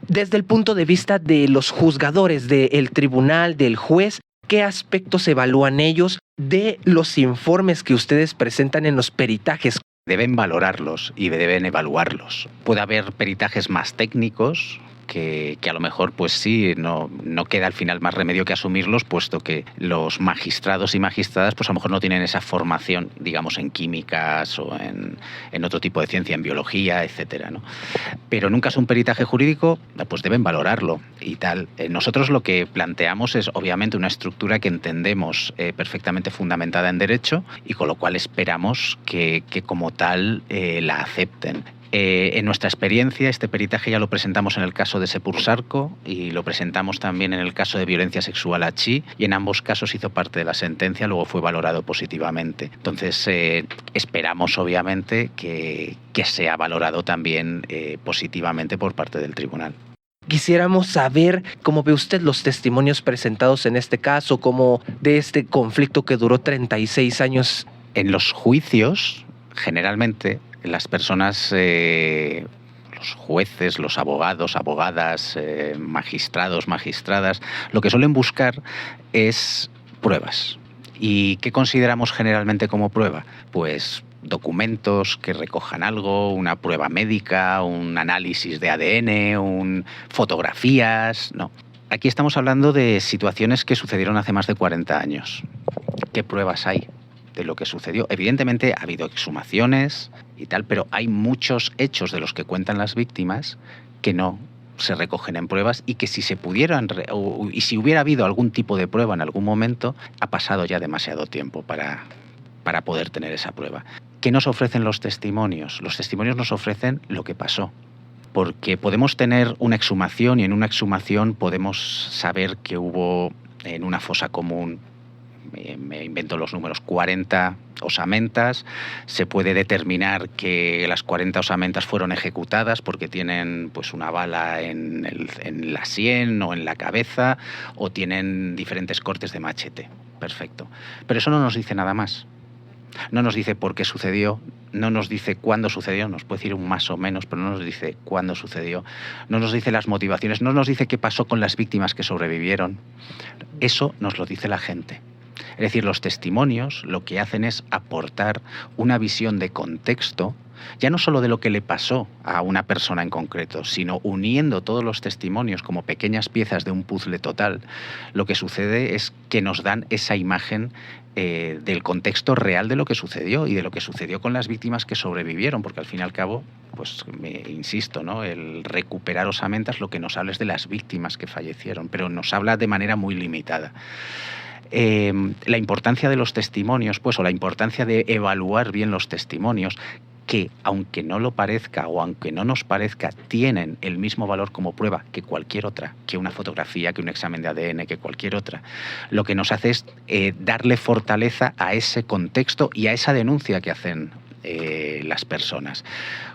desde el punto de vista de los juzgadores, del tribunal, del juez, ¿qué aspectos evalúan ellos de los informes que ustedes presentan en los peritajes? Deben valorarlos y deben evaluarlos. Puede haber peritajes más técnicos que a lo mejor pues sí, no queda al final más remedio que asumirlos, puesto que los magistrados y magistradas pues a lo mejor no tienen esa formación, digamos, en químicas o en otro tipo de ciencia, en biología, etcétera, ¿no? Pero nunca es un peritaje jurídico, pues deben valorarlo y tal. Nosotros lo que planteamos es obviamente una estructura que entendemos perfectamente fundamentada en derecho y con lo cual esperamos que como tal la acepten. En nuestra experiencia, este peritaje ya lo presentamos en el caso de Sepur Sarco y lo presentamos también en el caso de violencia sexual a Chi, y en ambos casos hizo parte de la sentencia, luego fue valorado positivamente. Entonces, esperamos obviamente que sea valorado también positivamente por parte del tribunal. Quisiéramos saber cómo ve usted los testimonios presentados en este caso, como de este conflicto que duró 36 años. En los juicios, generalmente, las personas, los jueces, los abogados, abogadas, magistrados, magistradas, lo que suelen buscar es pruebas. ¿Y qué consideramos generalmente como prueba? Pues documentos que recojan algo, una prueba médica, un análisis de ADN, fotografías, no. Aquí estamos hablando de situaciones que sucedieron hace más de 40 años. ¿Qué pruebas hay de lo que sucedió? Evidentemente ha habido exhumaciones y tal, pero hay muchos hechos de los que cuentan las víctimas que no se recogen en pruebas y que si se pudieran y si hubiera habido algún tipo de prueba en algún momento, ha pasado ya demasiado tiempo para poder tener esa prueba. ¿Qué nos ofrecen los testimonios? Los testimonios nos ofrecen lo que pasó. Porque podemos tener una exhumación y en una exhumación podemos saber que hubo en una fosa común, me invento los números, 40 osamentas. Se puede determinar que las 40 osamentas fueron ejecutadas porque tienen pues una bala en la sien o en la cabeza o tienen diferentes cortes de machete. Perfecto. Pero eso no nos dice nada más. No nos dice por qué sucedió, no nos dice cuándo sucedió, nos puede decir un más o menos, pero no nos dice cuándo sucedió, no nos dice las motivaciones, no nos dice qué pasó con las víctimas que sobrevivieron. Eso nos lo dice la gente. Es decir, los testimonios lo que hacen es aportar una visión de contexto, ya no solo de lo que le pasó a una persona en concreto, sino uniendo todos los testimonios como pequeñas piezas de un puzzle total. Lo que sucede es que nos dan esa imagen del contexto real de lo que sucedió y de lo que sucedió con las víctimas que sobrevivieron, porque al fin y al cabo, pues insisto, ¿no? El recuperar osamentas lo que nos habla es de las víctimas que fallecieron, pero nos habla de manera muy limitada. La importancia de los testimonios, pues, o la importancia de evaluar bien los testimonios, que aunque no lo parezca o aunque no nos parezca, tienen el mismo valor como prueba que cualquier otra, que una fotografía, que un examen de ADN, que cualquier otra. Lo que nos hace es darle fortaleza a ese contexto y a esa denuncia que hacen las personas.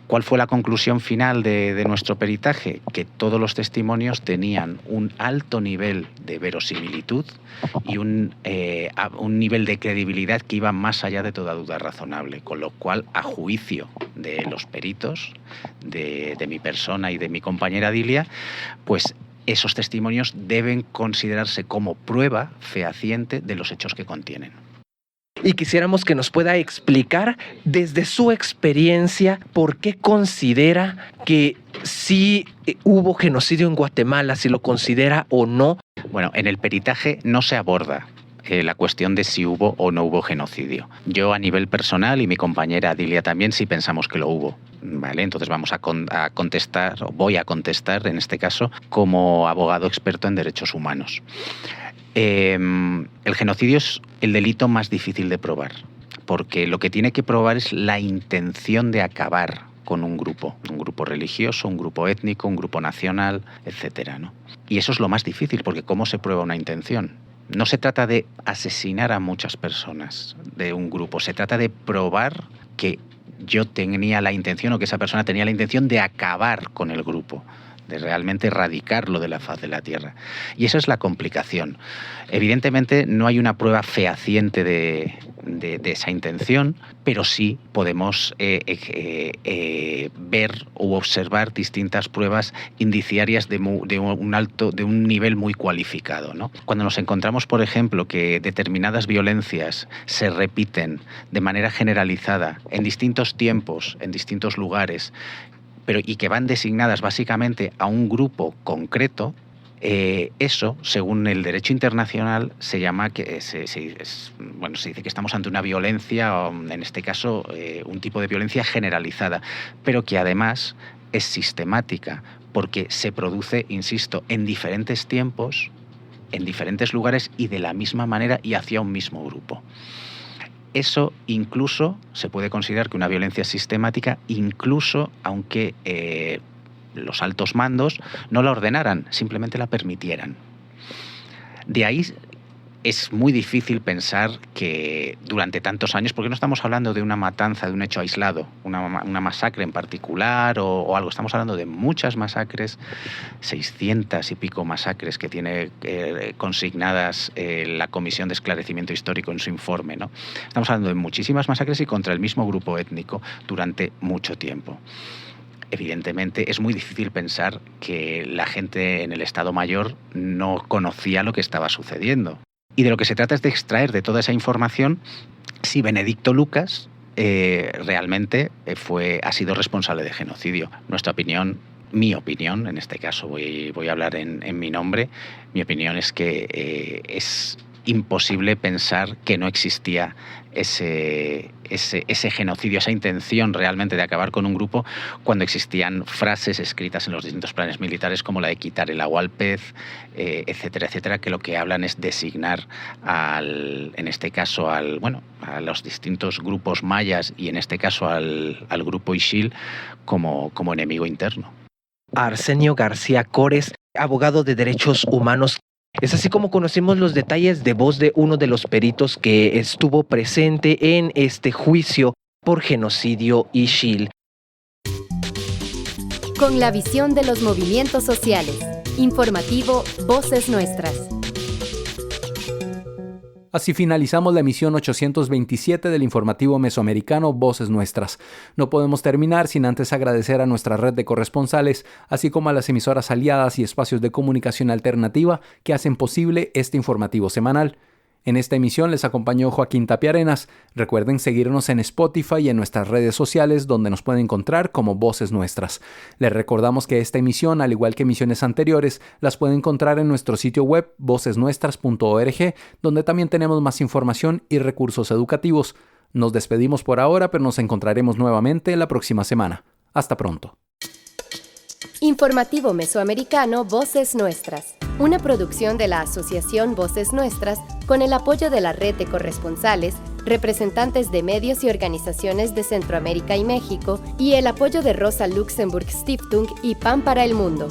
¿Cuál fue la conclusión final de nuestro peritaje? Que todos los testimonios tenían un alto nivel de verosimilitud y un nivel de credibilidad que iba más allá de toda duda razonable, con lo cual, a juicio de los peritos, de mi persona y de mi compañera Dilia, pues esos testimonios deben considerarse como prueba fehaciente de los hechos que contienen. Y quisiéramos que nos pueda explicar desde su experiencia por qué considera que sí hubo genocidio en Guatemala, si lo considera o no. Bueno, en el peritaje no se aborda la cuestión de si hubo o no hubo genocidio. Yo a nivel personal y mi compañera Dilia también sí pensamos que lo hubo. ¿Vale? Entonces vamos a contestar, o voy a contestar en este caso, como abogado experto en derechos humanos. El genocidio es el delito más difícil de probar, porque lo que tiene que probar es la intención de acabar con un grupo religioso, un grupo étnico, un grupo nacional, etcétera, ¿no? Y eso es lo más difícil, porque ¿cómo se prueba una intención? No se trata de asesinar a muchas personas de un grupo, se trata de probar que yo tenía la intención o que esa persona tenía la intención de acabar con el grupo, de realmente erradicarlo de la faz de la tierra. Y esa es la complicación. Evidentemente no hay una prueba fehaciente de esa intención, pero sí podemos ver o observar distintas pruebas indiciarias de un nivel muy cualificado, ¿no? Cuando nos encontramos, por ejemplo, que determinadas violencias se repiten de manera generalizada en distintos tiempos, en distintos lugares, y que van designadas básicamente a un grupo concreto, eso, según el derecho internacional, se llama se dice que estamos ante una violencia, o en este caso, un tipo de violencia generalizada, pero que además es sistemática, porque se produce, insisto, en diferentes tiempos, en diferentes lugares y de la misma manera y hacia un mismo grupo. Eso incluso se puede considerar que una violencia sistemática, incluso aunque los altos mandos no la ordenaran, simplemente la permitieran. De ahí es muy difícil pensar que durante tantos años, porque no estamos hablando de una matanza, de un hecho aislado, una masacre en particular o algo, estamos hablando de muchas masacres, 600 y pico masacres que tiene consignadas la Comisión de Esclarecimiento Histórico en su informe, ¿no? Estamos hablando de muchísimas masacres y contra el mismo grupo étnico durante mucho tiempo. Evidentemente es muy difícil pensar que la gente en el Estado Mayor no conocía lo que estaba sucediendo. Y de lo que se trata es de extraer de toda esa información si Benedicto Lucas realmente ha sido responsable de genocidio. Nuestra opinión, mi opinión, en este caso voy a hablar en mi nombre, mi opinión es que es imposible pensar que no existía ese genocidio, esa intención realmente de acabar con un grupo, cuando existían frases escritas en los distintos planes militares como la de quitar el agua al pez, etcétera, etcétera, que lo que hablan es designar en este caso a los distintos grupos mayas y en este caso al grupo Ixil como enemigo interno. Arsenio García Cores, abogado de derechos humanos. Es así como conocimos los detalles de voz de uno de los peritos que estuvo presente en este juicio por genocidio Ixil. Con la visión de los movimientos sociales. Informativo Voces Nuestras. Así finalizamos la emisión 827 del informativo mesoamericano Voces Nuestras. No podemos terminar sin antes agradecer a nuestra red de corresponsales, así como a las emisoras aliadas y espacios de comunicación alternativa que hacen posible este informativo semanal. En esta emisión les acompañó Joaquín Tapia Arenas. Recuerden seguirnos en Spotify y en nuestras redes sociales, donde nos pueden encontrar como Voces Nuestras. Les recordamos que esta emisión, al igual que emisiones anteriores, las pueden encontrar en nuestro sitio web vocesnuestras.org, donde también tenemos más información y recursos educativos. Nos despedimos por ahora, pero nos encontraremos nuevamente la próxima semana. Hasta pronto. Informativo Mesoamericano Voces Nuestras, una producción de la Asociación Voces Nuestras con el apoyo de la red de corresponsales, representantes de medios y organizaciones de Centroamérica y México y el apoyo de Rosa Luxemburg Stiftung y Pan para el Mundo.